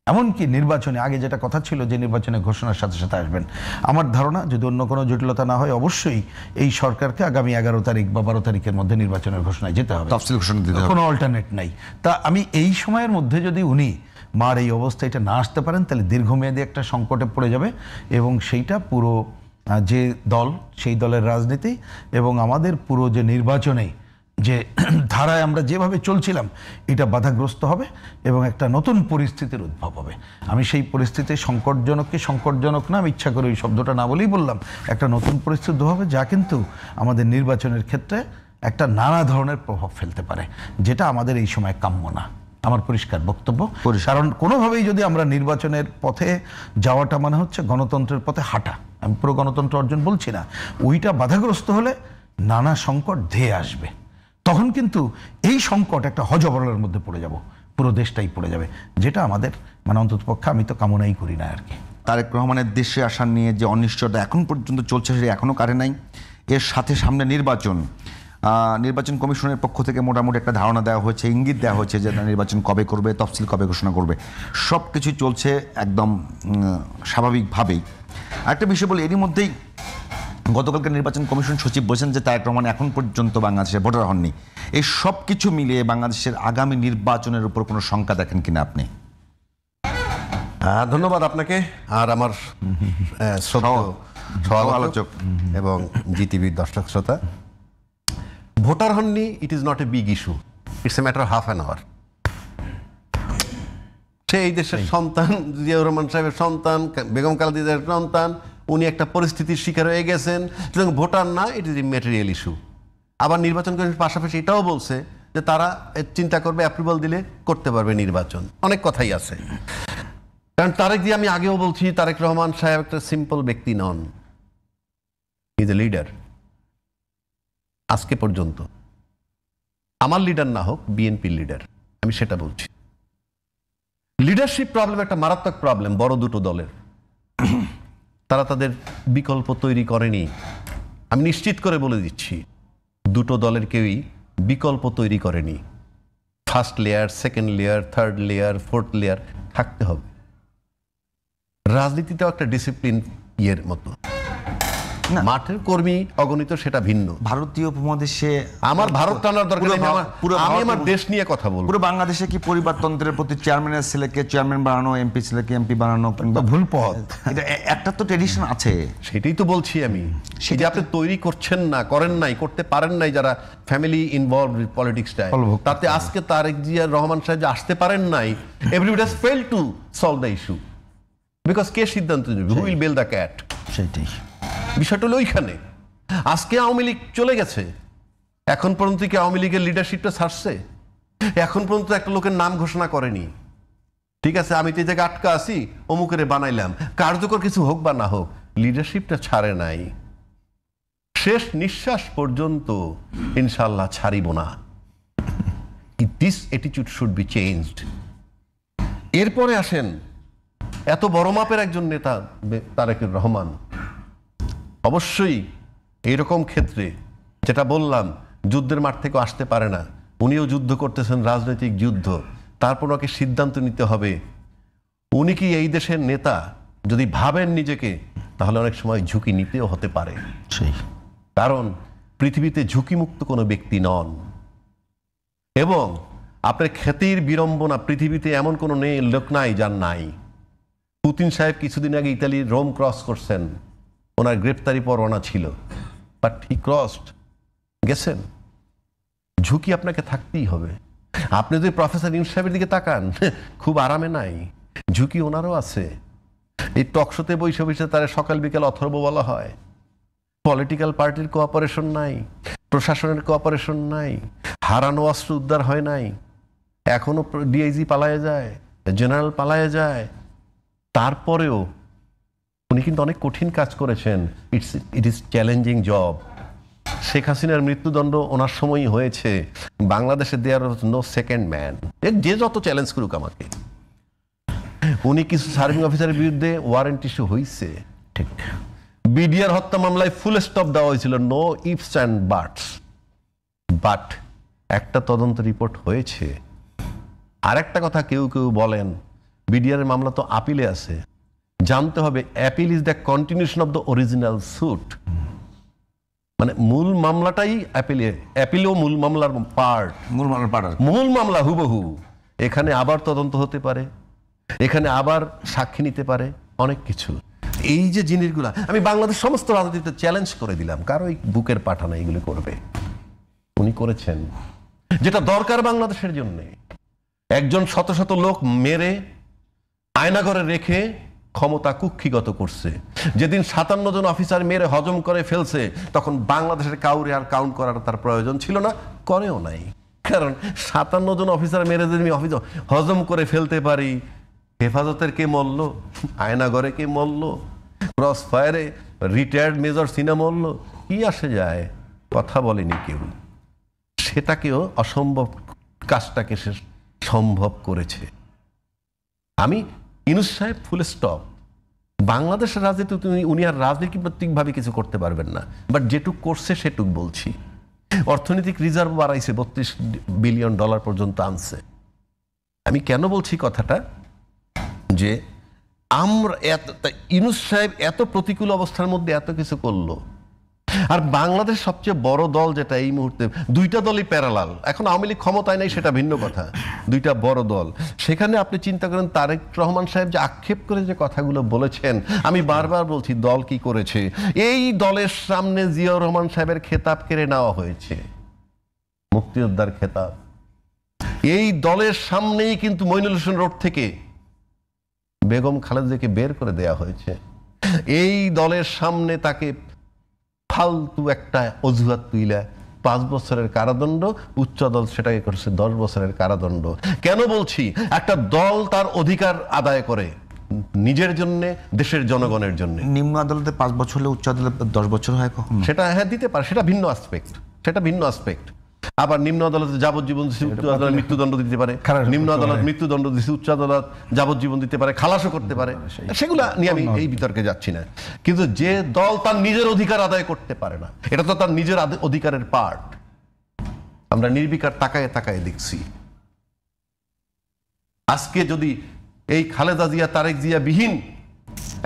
এমনকি নির্বাচনে আগে যেটা কথা ছিল যে নির্বাচনে ঘোষণার সাথে সাথে আসবেন, আমার ধারণা যদি অন্য কোনো জটিলতা না হয়, অবশ্যই এই সরকারকে আগামী 11 তারিখ বা 12 তারিখের মধ্যে নির্বাচনের ঘোষণায় যেতে হবে, তফসিল ঘোষণা দিতে হবে, কোনো অল্টারনেট নাই। তা আমি এই সময়ের মধ্যে যদি উনি মার এই অবস্থা এটা না আসতে পারেন, তাহলে দীর্ঘমেয়াদী একটা সংকটে পড়ে যাবে, এবং সেইটা পুরো যে দল, সেই দলের রাজনীতি এবং আমাদের পুরো যে নির্বাচনে যে ধারায় আমরা যেভাবে চলছিলাম, এটা বাধাগ্রস্ত হবে এবং একটা নতুন পরিস্থিতির উদ্ভব হবে। আমি সেই পরিস্থিতি সংকটজনক না, আমি ইচ্ছা করে ওই শব্দটা না বলেই বললাম, একটা নতুন পরিস্থিতি উদ্ভব হবে, যা কিন্তু আমাদের নির্বাচনের ক্ষেত্রে একটা নানা ধরনের প্রভাব ফেলতে পারে, যেটা আমাদের এই সময় কাম্য না। আমার পরিষ্কার বক্তব্য, কারণ কোনোভাবেই যদি আমরা নির্বাচনের পথে যাওয়াটা মানে হচ্ছে গণতন্ত্রের পথে হাঁটা, আমি পুরো গণতন্ত্র অর্জন বলছি না, ওইটা বাধাগ্রস্ত হলে নানা সংকট ধেয়ে আসবে। তখন কিন্তু এই সংকট একটা হযবরলের মধ্যে পড়ে যাব, পুরো দেশটাই পড়ে যাবে, যেটা আমাদের মানে অন্ততপক্ষে আমি তো কামনাই করি না আর কি। তারেক রহমানের দেশে আসা নিয়ে যে অনিশ্চয়তা এখন পর্যন্ত চলছে, সেটা এখনও কাটে নাই। এর সাথে সামনে নির্বাচন কমিশনের পক্ষ থেকে মোটামুটি একটা ধারণা দেওয়া হয়েছে, ইঙ্গিত দেওয়া হয়েছে যে নির্বাচন কবে করবে, তফসিল কবে ঘোষণা করবে, সব কিছুই চলছে একদম স্বাভাবিকভাবেই। আরেকটা বিষয় বলি, এরই মধ্যেই গতকালকে নির্বাচন কমিশন সচিব বলেছেন যে তারেক রহমান এখন পর্যন্ত বাংলাদেশে ভোটার হননি। এই সব কিছু মিলিয়ে বাংলাদেশের আগামী নির্বাচনের উপর কোনো শঙ্কা দেখেন কিনা আপনি? ধন্যবাদ আপনাকে আর আমার সহ-আলোচক এবং জিটিভির দর্শক শ্রোতা। ভোটার হননি, it is not a big issue, it's a matter half an hour. সে এই দেশের সন্তান, জিয়াউর রহমান সাহেবের সন্তান, বেগম খালেদা জিয়ার সন্তান, উনি একটা পরিস্থিতির শিকার হয়ে গেছেন, সুতরাং ভোটার না, it is a material issue. আবার নির্বাচন কমিশন পাশাপাশি এটাও বলছে যে তারা চিন্তা করবে, অ্যাপ্রুভাল দিলে করতে পারবে নির্বাচন। অনেক কথাই আছে, কারণ তারেক দিয়ে আমি আগেও বলছি, তারেক রহমান সাহেব একটা সিম্পল ব্যক্তি নন, ইজ এ লিডার। আজকে পর্যন্ত আমার লিডার না হোক, বিএনপির লিডার, আমি সেটা বলছি। লিডারশিপ প্রবলেম একটা মারাত্মক প্রবলেম বড় দুটো দলের। তারা তাদের বিকল্প তৈরি করেনি। আমি নিশ্চিত করে বলে দিচ্ছি, দুটো দলের কেউই বিকল্প তৈরি করেনি। First layer, second layer, third layer, fourth layer থাকতে হবে। রাজনীতিতেও একটা ডিসিপ্লিন ইয়ের মতো, মাঠের কর্মী অগণিত, সেটা ভিন্ন। ভারতীয় উপমহাদেশে আমার ভারত টানার দরকার নেই, আমি আমার দেশ নিয়ে কথা বলবো। পুরো বাংলাদেশে কি পরিবারতন্ত্রের প্রতি চেয়ারম্যানের ছেলেকে চেয়ারম্যান বানানো, এমপি ছেলেকে এমপি বানানো কিংবা ভুল পথ, এটা একটা তো ট্রেডিশন আছে। সেটাই তো বলছি আমি, সেটা আপনি তৈরি করছেন না, করেন নাই, করতে পারেন নাই যারা ফ্যামিলি ইনভলভড পলিটিক্সটায়। তাতে আজকে তারেক জিয়া রহমান সাহেব যে আসতে পারেন নাই, everybody has failed to solve the issue, because কে সিদ্ধান্ত নেবে, who will bell the cat? সেটাই বিষয়টা হলো ওইখানে। আজকে আওয়ামী লীগ চলে গেছে, এখন পর্যন্ত কি আওয়ামী লীগের লিডারশিপটা ছাড়ছে? এখন পর্যন্ত একটা লোকের নাম ঘোষণা করেনি। ঠিক আছে, আমি তো এই জায়গায় আটকা আছি, অমুকের বানাইলাম, কার্যকর কিছু হোক বা না হোক, লিডারশিপটা ছাড়ে নাই। শেষ নিঃশ্বাস পর্যন্ত ইনশাল্লাহ ছাড়িব না। This attitude should be changed. এরপরে আসেন, এত বড় মাপের একজন নেতা তারেকুর রহমান, অবশ্যই এইরকম ক্ষেত্রে যেটা বললাম, যুদ্ধের মাঠ থেকে আসতে পারে না, উনিও যুদ্ধ করতেছেন, রাজনৈতিক যুদ্ধ। তারপর ওকে সিদ্ধান্ত নিতে হবে, উনি কি এই দেশের নেতা? যদি ভাবেন নিজেকে, তাহলে অনেক সময় ঝুঁকি নিতেও হতে পারে। সেই কারণ পৃথিবীতে ঝুঁকিমুক্ত কোনো ব্যক্তি নন, এবং আপনার খ্যাতির বিড়ম্বনা পৃথিবীতে এমন কোনো লোক নাই যার নাই। পুতিন সাহেব কিছুদিন আগে ইতালির রোম ক্রস করছেন, ওনার গ্রেপ্তারি পরোয়ানা ছিল, বাট হি ক্রসড, গেছেন। ঝুঁকি আপনাকে থাকতেই হবে। আপনি যদি প্রফেসর ইউনূস সাহেবের দিকে তাকান, খুব আরামে নাই, ঝুঁকি ওনারও আছে। এই টকশোতে বসে বসে তারা সকাল বিকাল অথর্ব বলা হয়। পলিটিক্যাল পার্টির কোঅপারেশন নাই, প্রশাসনের কোঅপারেশন নাই, হারানো অস্ত্র উদ্ধার হয় নাই, এখনো ডিআইজি পালায়ে যায়, জেনারেল পালায়ে যায়। তারপরেও উনি কিন্তু অনেক কঠিন কাজ করেছেন। It is challenging job. Sheikh হাসিনার মৃত্যুদণ্ড ওনার সময়ই হয়েছে। বাংলাদেশে দেয়ার নো সেকেন্ড ম্যান, যে যত চ্যালেঞ্জ করুক আমাকে। উনি কিছু সার্ভিং অফিসারের বিরুদ্ধে ওয়ারেন্ট ইস্যু হয়েছে, ঠিক। বিডিআর হত্যা মামলায় ফুল স্টপ দেওয়া হয়েছিল, no ifs and buts. But একটা তদন্ত রিপোর্ট হয়েছে। আর একটা কথা কেউ কেউ বলেন, বিডিআর মামলা তো আপিলে আছে। জানতে হবে, appeal is the continuation of the original suit. মানে মূল মামলাটাই অ্যাপিলে, অ্যাপিলেও মূল মামলার পার্ট, মূল মামলা হুবহু। এখানে আবার তদন্ত হতে পারে, এখানে আবার সাক্ষী নিতে পারে, অনেক কিছু। এই যে জিনিসগুলা আমি বাংলাদেশ সমস্ত রাজনীতিতে চ্যালেঞ্জ করে দিলাম, কারো এই বুকের পাঠানা এগুলো করবে। উনি করেছেন যেটা দরকার বাংলাদেশের জন্য। একজন শত শত লোক মেরে আয়নাঘরে রেখে ক্ষমতা কুক্ষিগত করছে। যেদিন 57 জন অফিসার মেরে হজম করে ফেলছে, তখন বাংলাদেশের কাউরে আর কাউন্ট করার তার প্রয়োজন ছিল না, করেও নাই। কারণ 57 জন অফিসার মেরে যদি আমি অফিস হজম করে ফেলতে পারি, হেফাজতের কে মরল, আয়নাঘরে কে মরল, ক্রস ফায়ারে রিটায়ার্ড মেজর সিনা মরল, কি আসে যায়? কথা বলেনি কেউ। সেটাকেও অসম্ভব কাজটাকে সে সম্ভব করেছে। আমি ইউনূস সাহেব ফুল স্টপ। বাংলাদেশের রাজনীতি উনি আর রাজনীতিভাবে কিছু করতে পারবেন না, বাট যেটুক করছে সেটুক বলছি। অর্থনৈতিক রিজার্ভ বাড়াইছে, $32 বিলিয়ন পর্যন্ত আনছে। আমি কেন বলছি কথাটা, যে আমরা ইউনূস সাহেব এত প্রতিকূল অবস্থার মধ্যে এত কিছু করলো, আর বাংলাদেশ সবচেয়ে বড় দল যেটা এই মুহূর্তে, দুইটা দলই প্যারালাল, এখন আওয়ামী লীগ ক্ষমতায় নাই সেটা ভিন্ন কথা, দুইটা বড় দল, সেখানে আপনি চিন্তা করেন তারেক রহমান সাহেব যে আক্ষেপ করে যে কথাগুলো বলেছেন, আমি বারবার বলছি দল কি করেছে, এই দলের সামনে জিয়াউর রহমান সাহেবের খেতাব কেড়ে নেওয়া হয়েছে, মুক্তিযোদ্ধার খেতাব। এই দলের সামনেই কিন্তু মইনুল হোসেন রোড থেকে বেগম খালেদাকে বের করে দেয়া হয়েছে। এই দলের সামনে তাকে ফালতু একটা অজুহাত তুইলা 5 বছরের কারাদণ্ড, উচ্চ দল সেটাকে করছে 10 বছরের কারাদণ্ড। কেন বলছি? একটা দল তার অধিকার আদায় করে নিজের জন্য, দেশের জনগণের জন্য। নিম্ন আদালতে 5 বছর হলে উচ্চ আদালতে 10 বছর হয় কখনো? সেটা হ্যাঁ দিতে পারে, সেটা ভিন্ন আসপেক্ট, সেটা ভিন্ন আসপেক্ট। আবার নিম্ন আদালতে যাবজ্জীবন দিচ্ছে, উচ্চ আদালত মৃত্যুদণ্ড দিতে পারে, নিম্ন আদালত মৃত্যুদণ্ড দিচ্ছে, উচ্চ আদালত যাবজ্জীবন দিতে পারে, খালাসও করতে পারে, সেগুলা নিয়ে আমি এই বিতর্কে যাচ্ছি না। কিন্তু যে দল তার নিজের অধিকার আদায় করতে পারে না, এটা তো তার নিজের অধিকারের পার্ট। আমরা নির্বিকার তাকায় তাকায় দেখছি। আজকে যদি এই খালেদা জিয়া, তারেক জিয়া বিহীন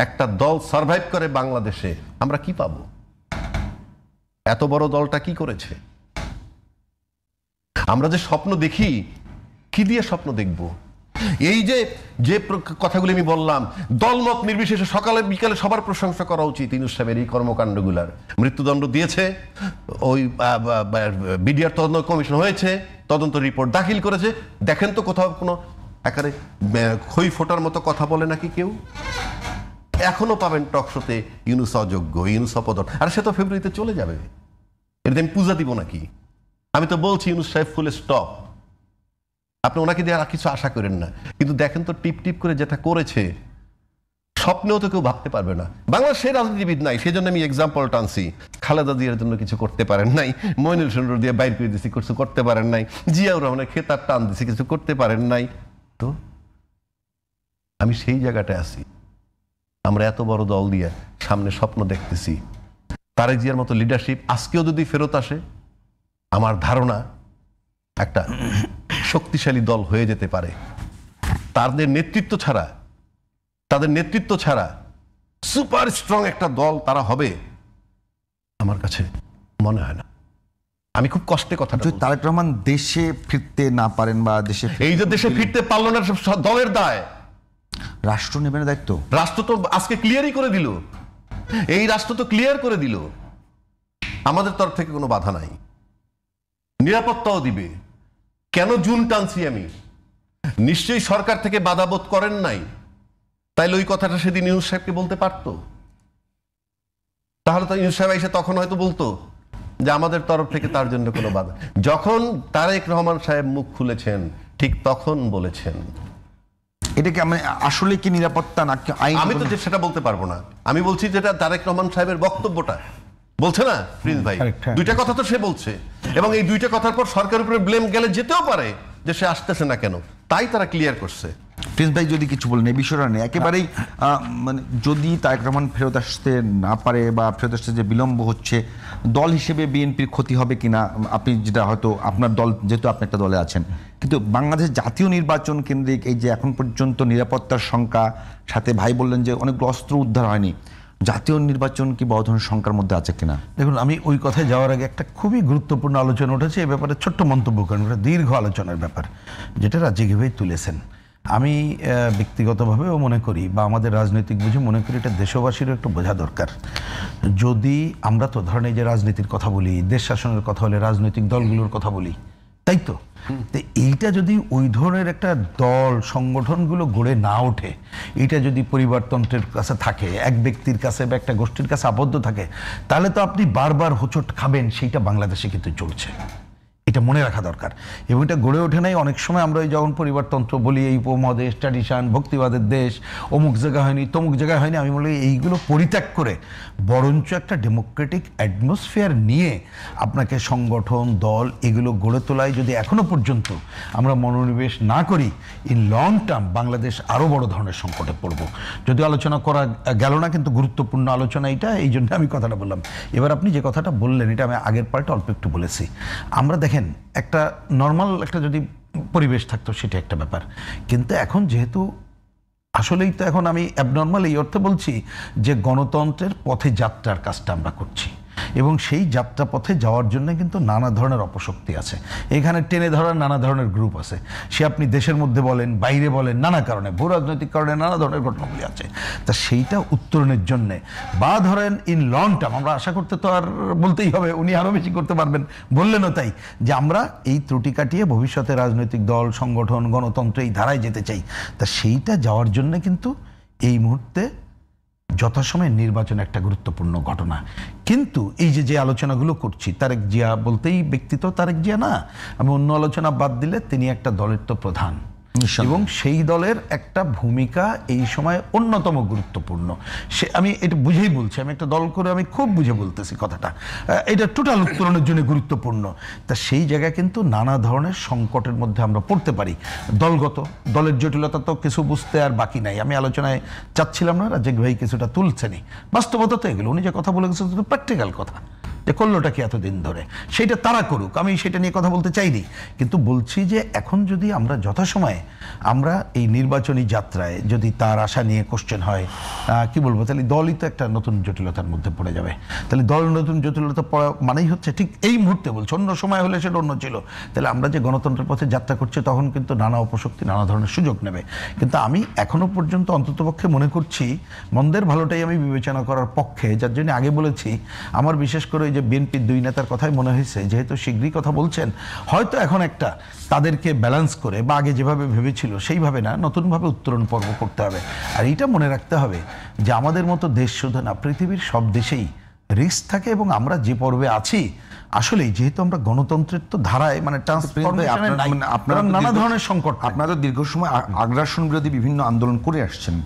একটা দল সার্ভাইভ করে বাংলাদেশে, আমরা কি পাবো? এত বড় দলটা কি করেছে? আমরা যে স্বপ্ন দেখি, কি দিয়ে স্বপ্ন দেখব? এই যে যে কথাগুলি আমি বললাম, দলমত নির্বিশেষে সকালে বিকালে সবার প্রশংসা করা উচিত ইউনূস সাহেবের এই কর্মকাণ্ডগুলার। মৃত্যুদণ্ড দিয়েছে, ওই বিডিআর তদন্ত কমিশন হয়েছে, তদন্ত রিপোর্ট দাখিল করেছে, দেখেন তো কোথাও কোনো একেবারে খই ফোটার মতো কথা বলে নাকি কেউ? এখনো পাবেন টকশোতে ইউনূস অযোগ্য, ইউনূস অপদর্থ। আর সে তো ফেব্রুয়ারিতে চলে যাবে, এটাতে আমি পূজা দিব নাকি? আমি তো বলছি ইউনূস সাহেব ফুল স্টপ, আপনি ওনাকে দিয়ে আর কিছু আশা করেন না। কিন্তু দেখেন তো টিপ টিপ করে যেটা করেছে, স্বপ্নেও তো কেউ ভাবতে পারবে না। বাংলাদেশের রাজনীতিবিদ নাই, সেই জন্য আমি এক্সাম্পল টানছি। খালেদা জিয়ার জন্য কিছু করতে পারেন নাই, মইনুল হোসেন দিয়ে বাইর করে দিয়েছি, কিছু করতে পারেন নাই, জিয়াউর রহমানের খেতাব টান দিয়েছি, কিছু করতে পারেন নাই। তো আমি সেই জায়গাটায় আছি। আমরা এত বড় দল দিয়ে সামনে স্বপ্ন দেখতেছি। তারেক জিয়ার মতো লিডারশিপ আজকেও যদি ফেরত আসে, আমার ধারণা একটা শক্তিশালী দল হয়ে যেতে পারে। তাদের নেতৃত্ব ছাড়া সুপার স্ট্রং একটা দল তারা হবে আমার কাছে মনে হয় না। আমি খুব কষ্টে কথা, তারেক রহমান দেশে ফিরতে না পারেন বা এই যে দেশে ফিরতে পারলো না, দলের দায়। রাষ্ট্র নেবে না দায়িত্ব? রাষ্ট্র তো আজকে ক্লিয়ারই করে দিল, এই রাষ্ট্র তো ক্লিয়ার করে দিল আমাদের তরফ থেকে কোনো বাধা নাই, নিরাপত্তাও দিবে। কেন জুন টানছি আমি? নিশ্চয়ই সরকার থেকে বাধা বোধ করেন নাই, তাইলে ওই কথাটা সেদিন ইউনূস সাহেবকে বলতে পারতো। তাহলে তো ইউনূস সাহেব এসে তখন হয়তো বলতো যে আমাদের তরফ থেকে তার জন্য কোনো বাধা। যখন তারেক রহমান সাহেব মুখ খুলেছেন ঠিক তখন বলেছেন। এটা কি আসলে কি নিরাপত্তা না আইন? আমি তো সেটা বলতে পারবো না। আমি বলছি যেটা তারেক রহমান সাহেবের বক্তব্যটা বলছে না প্রিন্স ভাই, দুইটা কথা তো সে বলছে, এবং এই দুইটা কথার পর সরকারের উপরে ব্লেম গেলে যেতেও পারে যে সে আসতেছে না কেন, তাই তারা ক্লিয়ার করছে। প্রিন্স ভাই যদি কিছু বলেন এই বিষয়টা নিয়ে, একেবারেই মানে যদি তারেক রহমান ফেরত আসতে না পারে বা ফেরত আসতে যে বিলম্ব হচ্ছে, দল হিসেবে বিএনপির ক্ষতি হবে কিনা? আপনি যেটা হয়তো আপনার দল, যেহেতু আপনি একটা দলে আছেন, কিন্তু বাংলাদেশ জাতীয় নির্বাচন কেন্দ্রিক এই যে এখন পর্যন্ত নিরাপত্তার শঙ্কা, সাথে ভাই বললেন যে অনেকগুলো অস্ত্র উদ্ধার হয়নি, জাতীয় নির্বাচন কি বড় ধরনের শঙ্কার মধ্যে আছে কিনা? দেখুন, আমি ওই কথায় যাওয়ার আগে একটা খুবই গুরুত্বপূর্ণ আলোচনা উঠেছে, এ ব্যাপারে ছোট্ট মন্তব্য করেন, এটা দীর্ঘ আলোচনার ব্যাপার যেটা রাজ্জাকি ভাই তুলেছেন। আমি ব্যক্তিগতভাবেও মনে করি বা আমাদের রাজনৈতিক বুঝে মনে করি এটা দেশবাসীরও একটু বোঝা দরকার। যদি আমরা তো ধরেন এই যে রাজনীতির কথা বলি, দেশ শাসনের কথা হলে রাজনৈতিক দলগুলোর কথা বলি, তাই তো? এইটা যদি ওই ধরনের একটা দল সংগঠনগুলো গড়ে না ওঠে, এটা যদি পরিবারতন্ত্রের কাছে থাকে, এক ব্যক্তির কাছে বা একটা গোষ্ঠীর কাছে আবদ্ধ থাকে, তাহলে তো আপনি বারবার হোঁচট খাবেন। সেইটা বাংলাদেশে কিন্তু চলছে, এটা মনে রাখা দরকার। এবং এটা গড়ে ওঠে নাই। অনেক সময় আমরা ওই যখন পরিবারতন্ত্র বলি, এই উপমহাদেশ, ট্র্যাডিশন, ভক্তিবাদের দেশ, অমুক জায়গা হয়নি, তমুক জায়গায় হয়নি, আমি বলি এইগুলো পরিত্যাগ করে বরঞ্চ একটা ডেমোক্রেটিক অ্যাটমসফিয়ার নিয়ে আপনাকে সংগঠন, দল এগুলো গড়ে তোলায় যদি এখনো পর্যন্ত আমরা মনোনিবেশ না করি, ইন লং টার্ম বাংলাদেশ আরও বড় ধরনের সংকটে পড়ব। যদিও আলোচনা করা গেল না, কিন্তু গুরুত্বপূর্ণ আলোচনা এটা, এই জন্য আমি কথাটা বললাম। এবার আপনি যে কথাটা বললেন, এটা আমি আগের পার্টে অল্প একটু বলেছি। আমরা দেখেন একটা নর্মাল একটা যদি পরিবেশ থাকতো সেটা একটা ব্যাপার, কিন্তু এখন যেহেতু আসলেই তো এখন আমি অ্যাবনর্মাল এই অর্থে বলছি যে গণতন্ত্রের পথে যাত্রার কাজটা আমরা করছি, এবং সেই যাত্রাপথে যাওয়ার জন্য কিন্তু নানা ধরনের অপশক্তি আছে। এখানে টেনে ধরার নানা ধরনের গ্রুপ আছে, সে আপনি দেশের মধ্যে বলেন, বাইরে বলেন, নানা কারণে, ভূ রাজনৈতিক কারণে নানা ধরনের ঘটনাগুলি আছে। তা সেইটা উত্তরণের জন্যে বা ধরেন ইন লং টার্ম, আমরা আশা করতে তো আর বলতেই হবে উনি আরও বেশি করতে পারবেন, বললেনও তাই, যে আমরা এই ত্রুটি কাটিয়ে ভবিষ্যতে রাজনৈতিক দল, সংগঠন, গণতন্ত্র এই ধারায় যেতে চাই। তা সেইটা যাওয়ার জন্য কিন্তু এই মুহূর্তে যথাসময়ে নির্বাচন একটা গুরুত্বপূর্ণ ঘটনা। কিন্তু এই যে আলোচনাগুলো করছি, তারেক জিয়া বলতেই ব্যক্তি তো তারেক জিয়া না, আমি অন্য আলোচনা বাদ দিলে তিনি একটা দলের তো প্রধান, এবং সেই দলের একটা ভূমিকা এই সময় অন্যতম গুরুত্বপূর্ণ। সে আমি এটা বুঝেই বলছি, আমি একটা দল করে আমি খুব বুঝে বলতেছি কথাটা, এটা টোটাল উত্তরণের জন্য গুরুত্বপূর্ণ। তা সেই জায়গায় কিন্তু নানা ধরনের সংকটের মধ্যে আমরা পড়তে পারি। দলগত দলের জটিলতা তো কিছু বুঝতে আর বাকি নাই, আমি আলোচনায় চাচ্ছিলাম না, রাজ্জাক ভাই কিছুটা তুলছেনই, বাস্তবতা তো এগুলো, উনি যে কথা বলে গেছেন প্র্যাকটিক্যাল কথা, যে করলোটা কি এতদিন ধরে, সেইটা তারা করুক, আমি সেটা নিয়ে কথা বলতে চাইনি। কিন্তু বলছি যে এখন যদি আমরা যথাসময়ে আমরা এই নির্বাচনী যাত্রায় যদি তার আশা নিয়ে কোশ্চেন হয়, কি বলবো, তাহলে দলই তো একটা নতুন জটিলতার মধ্যে পড়ে যাবে। তাহলে দল নতুন জটিলতা পড়া মানেই হচ্ছে, ঠিক এই মুহূর্তে বলছি, অন্য সময় হলে সেটা অন্য ছিল, তাহলে আমরা যে গণতন্ত্রের পথে যাত্রা করছি তখন কিন্তু নানা অপশক্তি নানা ধরনের সুযোগ নেবে। কিন্তু আমি এখনো পর্যন্ত অন্ততপক্ষে মনে করছি মন্দের ভালোটাই আমি বিবেচনা করার পক্ষে, যার জন্য আগে বলেছি আমার বিশেষ করে যে বিএনপির দুই নেতার কথাই মনে হয়েছে, যেহেতু শীঘ্রই কথা বলছেন, হয়তো এখন একটা তাদেরকে ব্যালেন্স করে বা আগে যেভাবে ভেবেছিল সেইভাবে না, নতুনভাবে উত্তরণ পর্ব করতে হবে। আর এইটা মনে রাখতে হবে যে আমাদের মতো দেশ শুধু না, পৃথিবীর সব দেশেই রিস্ক থাকে, এবং আমরা যে পর্বে আছি আসলেই যেহেতু আমরা গণতন্ত্রের তো ধারায় মানে আপনারা নানা ধরনের সংকট, আপনারা তো দীর্ঘ সময় আগ্রাসন বিরোধী বিভিন্ন আন্দোলন করে আসছেন,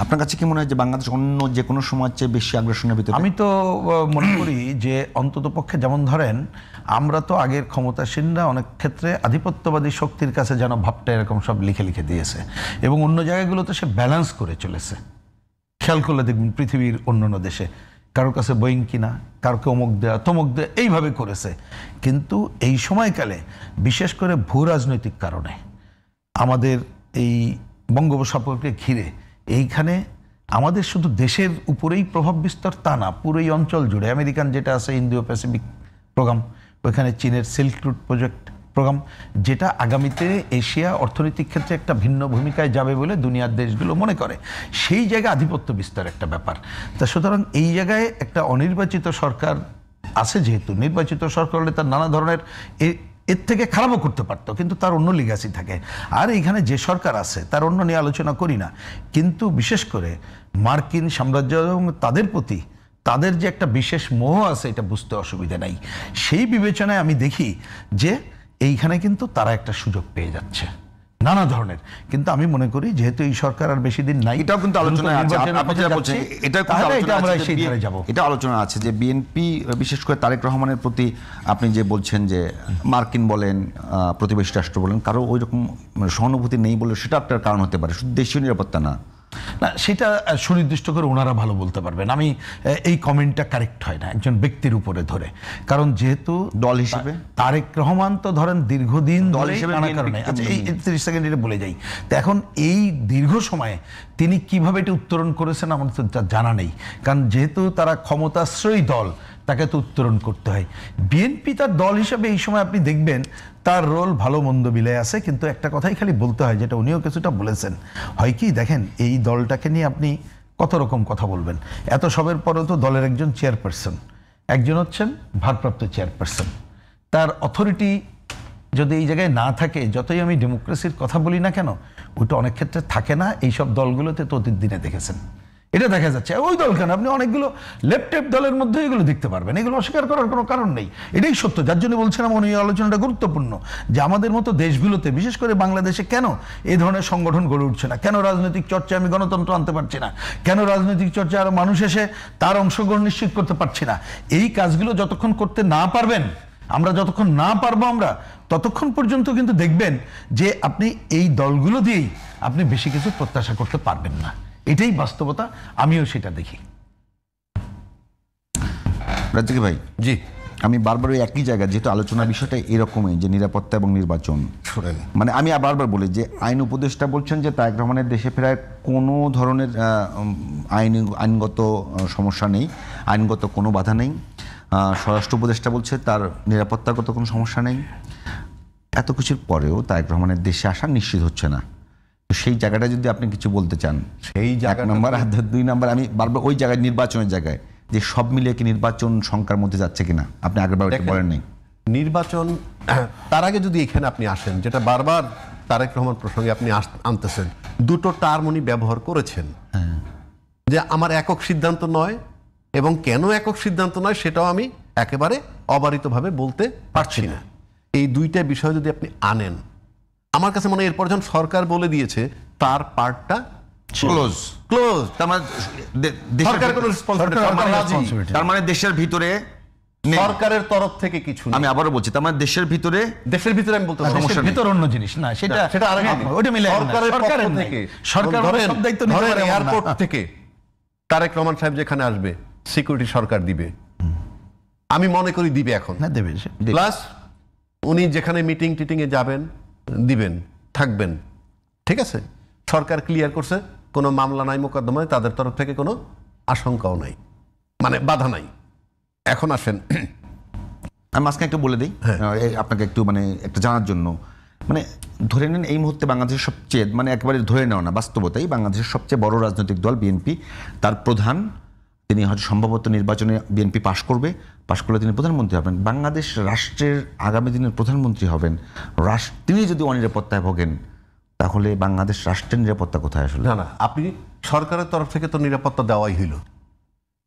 আপনার কাছে কি মনে হয় যে বাংলাদেশ অন্য যে কোনো সময়ের চেয়ে বেশি আগ্রাসনের ভিতরে? আমি তো মনে করি যে অন্তত পক্ষে, যেমন ধরেন আমরা তো আগের ক্ষমতাসীনরা অনেক ক্ষেত্রে আধিপত্যবাদী শক্তির কাছে যেন ভাবটা এরকম সব লিখে লিখে দিয়েছে, এবং অন্য জায়গাগুলোতে সে ব্যালেন্স করে চলেছে। খেয়াল করলে দেখবেন পৃথিবীর অন্যান্য দেশে কারোর কাছে বোয়িং কিনা, কারোকে অমুক দেয়া তমুক দেয়া এইভাবে করেছে। কিন্তু এই সময়কালে বিশেষ করে ভূ রাজনৈতিক কারণে আমাদের এই বঙ্গোপসাগরকে ঘিরে এইখানে আমাদের শুধু দেশের উপরেই প্রভাব বিস্তার তা না, পুরো এই অঞ্চল জুড়ে আমেরিকান যেটা আছে ইন্দো প্যাসিফিক প্রোগ্রাম, ওইখানে চীনের সিল্ক রুট প্রজেক্ট প্রোগ্রাম, যেটা আগামীতে এশিয়া অর্থনৈতিক ক্ষেত্রে একটা ভিন্ন ভূমিকায় যাবে বলে দুনিয়ার দেশগুলো মনে করে, সেই জায়গায় আধিপত্য বিস্তার একটা ব্যাপার। তা সুতরাং এই জায়গায় একটা অনির্বাচিত সরকার আছে, যেহেতু নির্বাচিত সরকার হলে তার নানা ধরনের এর থেকে খারাপও করতে পারতো, কিন্তু তার অন্য লিগাসি থাকে। আর এইখানে যে সরকার আছে তার অন্য নিয়ে আলোচনা করি না, কিন্তু বিশেষ করে মার্কিন সাম্রাজ্য এবং তাদের প্রতি তাদের যে একটা বিশেষ মোহ আছে এটা বুঝতে অসুবিধা নাই। সেই বিবেচনায় আমি দেখি যে এইখানে কিন্তু তারা একটা সুযোগ পেয়ে যাচ্ছে নানা ধরনের। কিন্তু আমি মনে করি যেহেতু এই সরকার আর বেশি দিন নাই, এটাও কিন্তু আলোচনা আছে, এটা আলোচনা আছে যে বিএনপি বিশেষ করে তারেক রহমানের প্রতি আপনি যে বলছেন যে মার্কিন বলেন, প্রতিবেশী রাষ্ট্র বলেন, কারো ওই রকম সহানুভূতি নেই বলে সেটা আপনার কারণ হতে পারে, শুধু দেশীয় নিরাপত্তা না। না, সেটা সুনির্দিষ্ট করে ওনারা ভালো বলতে পারবেন। আমি এই কমেন্টটা কারেক্ট হয় না একজন ব্যক্তির উপরে ধরে, কারণ যেহেতু দল হিসেবে তারেক রহমান তো ধরেন দীর্ঘদিন দল হিসেবে কারণে, আচ্ছা এই 30 সেকেন্ড এটা বলে যাই, তো এখন এই দীর্ঘ সময়ে তিনি কিভাবে এটা উত্তরণ করেছেন আমার তো জানা নেই, কারণ যেহেতু তারা ক্ষমতাশ্রয়ী দল তাকে তো উত্তরণ করতে হয়। বিএনপি তার দল হিসেবে এই সময় আপনি দেখবেন তার রোল ভালো মন্দ মিলে আছে, কিন্তু একটা কথাই খালি বলতে হয়, যেটা উনিও কিছুটা বলেছেন, হয় কি দেখেন এই দলটাকে নিয়ে আপনি কত রকম কথা বলবেন, এত সবের পরেও তো দলের একজন চেয়ারপারসন, একজন হচ্ছেন ভারপ্রাপ্ত চেয়ারপারসন, তার অথরিটি যদি এই জায়গায় না থাকে, যতই আমি ডেমোক্রেসির কথা বলি না কেন, ওইটা অনেক ক্ষেত্রে থাকে না। এইসব দলগুলোতে তো অতীত দিনে দেখেছেন, এটা দেখা যাচ্ছে। ওই দল কেন, আপনি অনেকগুলো লেফট দলের মধ্যে এগুলো দেখতে পারবেন, এগুলো অস্বীকার করার কোনো কারণ নেই, এটাই সত্য। যার জন্য বলছিলাম এই আলোচনাটা গুরুত্বপূর্ণ, যে আমাদের মতো দেশগুলোতে বিশেষ করে বাংলাদেশে কেন এই ধরনের সংগঠন গড়ে উঠছে না, কেন রাজনৈতিক চর্চায় আমি গণতন্ত্র আনতে পারছি না, কেন রাজনৈতিক চর্চায় আরো মানুষ এসে তার অংশগ্রহণ নিশ্চিত করতে পারছি না। এই কাজগুলো যতক্ষণ করতে না পারবেন, আমরা যতক্ষণ না পারবো আমরা ততক্ষণ পর্যন্ত কিন্তু দেখবেন যে আপনি এই দলগুলো দিয়েই আপনি বেশি কিছু প্রত্যাশা করতে পারবেন না, এটাই বাস্তবতা, আমিও সেটা দেখি। রাজ্জাক ভাই, জি, আমি বারবার ওই একই জায়গায়, যেহেতু আলোচনা বিষয়টা এরকমই যে নিরাপত্তা এবং নির্বাচন, মানে আমি বারবার বলি যে আইন উপদেষ্টা বলছেন যে তারেক রহমানের দেশে ফেরায় কোনো ধরনের আইনগত সমস্যা নেই, আইনগত কোনো বাধা নেই। স্বরাষ্ট্র উপদেষ্টা বলছে তার নিরাপত্তাগত কোনো সমস্যা নেই। এত কিছুর পরেও তারেক রহমানের দেশে আসা নিশ্চিত হচ্ছে না। তো সেই জায়গাটা যদি আপনি কিছু বলতে চান, সেই এক জায়গাটা নম্বর, আর 2 নম্বর, আমি বারবার ওই জায়গায় নির্বাচনের জায়গায় যে সব মিলিয়ে কি নির্বাচন সংখ্যার মধ্যে যাচ্ছে কিনা আপনি আগেরবার ওইটা বলেন নাই। নির্বাচন তার আগে যদি এখানে আপনি আসেন, যেটা বারবার তারেক রহমান প্রসঙ্গে আপনি আনতেছেন, দুটো টার্ম উনি ব্যবহার করেছেন, যে আমার একক সিদ্ধান্ত নয়, এবং কেন একক সিদ্ধান্ত নয় সেটাও আমি একেবারে অবারিতভাবে বলতে পারছি না। এই দুইটা বিষয় যদি আপনি আনেন, আমার কাছে মনে হয় এরপর যখন সরকার বলে দিয়েছে তার পার্টটা ক্লোজ। ক্লোজ, তার মানে সরকার কোনো রেসপন্সিবিলিটি, তার মানে দেশের ভিতরে নেই। সরকারের তরফ থেকে কিছু নেই। আমি আবারও বলছি, তার মানে দেশের ভিতরে আমি বলতে দেশের সমস্যা নেই। ভিতর অন্য জিনিস না, সেটা সেটা আরেক হ্যাঁ, জিনিস। ওটা মিলে সরকারের পক্ষ সরকারের থেকে, সরকার ধরেন সব দায়িত্ব নিতে পারে এমন না। এয়ারপোর্ট থেকে তারেক রহমান সাহেব যেখানে আসবে সিকিউরিটি সরকার দিবে, আমি মনে করি দিবে এখন। না, দেবে সে। প্লাস উনি যেখানে মিটিং টিটিং এ যাবেন দিবেন, থাকবেন, ঠিক আছে। সরকার ক্লিয়ার করছে কোনো মামলা নাই, মোকদ্দমা নাই, তাদের তরফ থেকে কোনো আশঙ্কাও নাই, মানে বাধা নাই। এখন আসেন, আমি মাঝখানে একটু বলে দিই আপনাকে একটু মানে একটা জানার জন্য, মানে ধরে নেন এই মুহূর্তে বাংলাদেশের সবচেয়ে, মানে একেবারে ধরে নেওয়া না, বাস্তবতাই বাংলাদেশের সবচেয়ে বড় রাজনৈতিক দল বিএনপি, তার প্রধান, তিনি হয়তো সম্ভবত নির্বাচনে বিএনপি পাশ করলে তিনি প্রধানমন্ত্রী হবেন, বাংলাদেশ রাষ্ট্রের আগামী দিনের প্রধানমন্ত্রী হবেন। তিনি যদি অনিরাপত্তায় ভোগেন, তাহলে বাংলাদেশ রাষ্ট্রের নিরাপত্তা কোথায় আসলে? না, আপনি সরকারের তরফ থেকে তো নিরাপত্তা দেওয়াই হইল,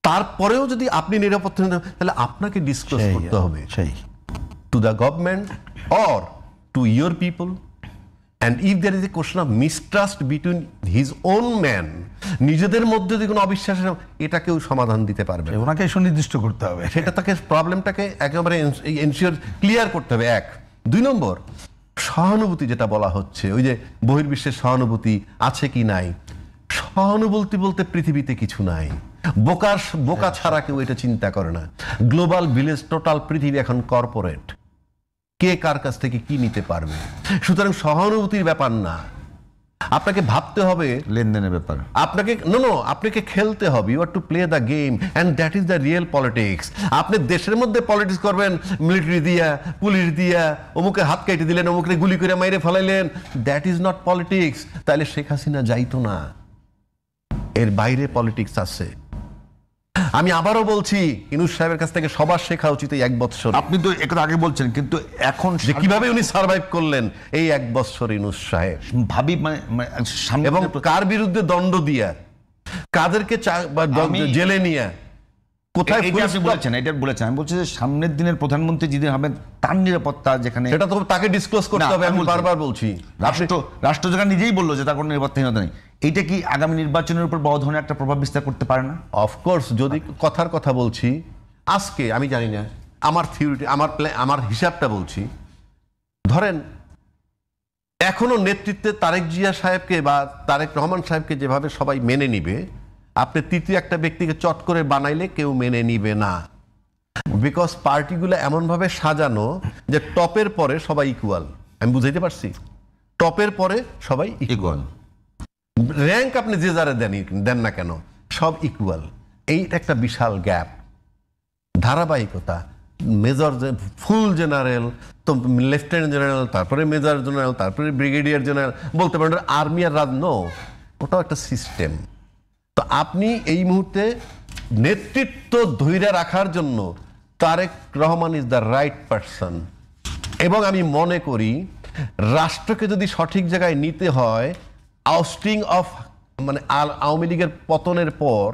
তারপরেও যদি আপনি নিরাপত্তা না দেন, তাহলে আপনাকে ডিসক্লোজ করতে হবে to the government or to your people. And if there is a question of mistrust between his own man, নিজেদের মধ্যে যদি কোনো অবিশ্বাস, এটাকেও সমাধান দিতে পারবে না। ওনাকে সুনির্দিষ্ট করতে হবে, সেটা তাকে প্রবলেমটাকে একেবারে এনশিওর ক্লিয়ার করতে হবে, 1। 2 নম্বর, সহানুভূতি যেটা বলা হচ্ছে, ওই যে বহির্বিশ্বের সহানুভূতি আছে কি নাই, সহানুভূতি বলতে পৃথিবীতে কিছু নাই। বোকা ছাড়া কেউ এটা চিন্তা করে না। গ্লোবাল ভিলেজ, টোটাল পৃথিবী এখন কর্পোরেট, কে কার কাছ থেকে কি নিতে পারবে। সুতরাং সহানুভূতির ব্যাপার না, আপনাকে ভাবতে হবে লেনদেনের ব্যাপার, আপনাকে খেলতে হবে। You are to play the game, and that is the real politics. আপনি দেশের মধ্যে পলিটিক্স করবেন, মিলিটারি দিয়া, পুলিশ দিয়া, অমুকে হাত কেটে দিলেন, অমুকে গুলি করে মাইরে ফেলাইলেন, দ্যাট ইজ নট পলিটিক্স। তাহলে শেখ হাসিনা যাইতো না। এর বাইরে পলিটিক্স আছে। আমি আবারও বলছি, ইউনূস সাহেবের কাছ থেকে সবার শেখা উচিত এই 1 বছর। আপনি তো একথা আগে বলছেন, কিন্তু এখন যে কিভাবে উনি সার্ভাইভ করলেন এই 1 বছর ইউনূস সাহেব, ভাবি মানে সামনে এবং কার বিরুদ্ধে দণ্ড দিয়া, কাদেরকে জেলে নিয়ে, কোথায় আপনি বলেছেন, এটা বলেছেন। আমি বলছি যে সামনের দিনের প্রধানমন্ত্রী যিনি হবেন তার নিরাপত্তা যেখানে, সেটা তো তাকে ডিসক্লোজ করতে হবে। আমি বারবার বলছি, রাষ্ট্র যখন নিজেই বললো যে তার কোনো নিরাপত্তাহীনতা নেই, এইটা কি আগামী নির্বাচনের উপর বড় ধরনের একটা প্রভাব বিস্তার করতে পারে না? অফকোর্স, যদি কথার কথা বলছি, আজকে আমি জানি না, আমার থিওরিটি, আমার হিসাবটা বলছি, ধরেন এখনো নেতৃত্বে তারেক জিয়া সাহেবকে বা তারেক রহমান সাহেবকে যেভাবে সবাই মেনে নিবে, আপনি তৃতীয় একটা ব্যক্তিকে চট করে বানাইলে কেউ মেনে নিবে না। বিকজ পার্টিগুলো এমনভাবে সাজানো যে টপের পরে সবাই ইকুয়াল। আমি বুঝাইতে পারছি? টপের পরে সবাই ইকুয়াল, র্যাঙ্ক আপনি যে যারা দেন না কেন, সব ইকুয়াল। এই একটা বিশাল গ্যাপ, ধারাবাহিকতা। মেজর, ফুল জেনারেল, তো লেফটেন্যান্ট জেনারেল, তারপরে মেজর জেনারেল, তারপরে ব্রিগেডিয়ার জেনারেল, বলতে পারেন আর্মি আর ওটাও একটা সিস্টেম। তো আপনি এই মুহূর্তে নেতৃত্ব ধৈর্য রাখার জন্য Tarique Rahman is the right person. এবং আমি মনে করি রাষ্ট্রকে যদি সঠিক জায়গায় নিতে হয়, আউস্টিং অফ, মানে আওয়ামী লীগের পতনের পর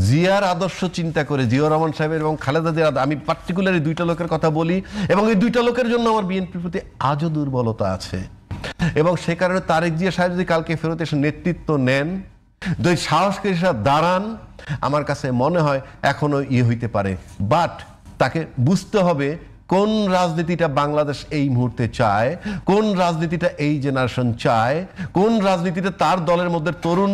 জিয়ার আদর্শ চিন্তা করে, জিয়াউর রহমান সাহেবের এবং খালেদা জিয়ার, আমি পার্টিকুলার এই 2টা লোকের কথা বলি, এবং এই 2টা লোকের জন্য আমার বিএনপির প্রতি আজও দুর্বলতা আছে। এবং সে কারণে তারেক জিয়া সাহেব যদি কালকে ফেরত এসে নেতৃত্ব নেন, যদি সাহসকে হিসাব দাঁড়ান, আমার কাছে মনে হয় এখনো হইতে পারে। বাট তাকে বুঝতে হবে কোন রাজনীতিটা বাংলাদেশ এই মুহূর্তে চায়, কোন রাজনীতিটা এই জেনারেশন চায়, কোন রাজনীতিটা তার দলের মধ্যে তরুণ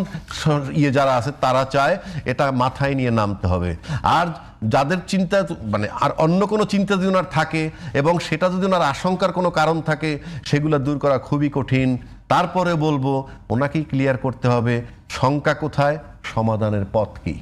যারা আছে তারা চায়, এটা মাথায় নিয়ে নামতে হবে। আর যাদের চিন্তা, মানে আর অন্য কোনো চিন্তা যদি ওনার থাকে, এবং সেটা যদি ওনার আশঙ্কার কোনো কারণ থাকে, সেগুলো দূর করা খুবই কঠিন। তারপরে বলবো ওনাকেই ক্লিয়ার করতে হবে শঙ্কা কোথায়, সমাধানের পথ কি।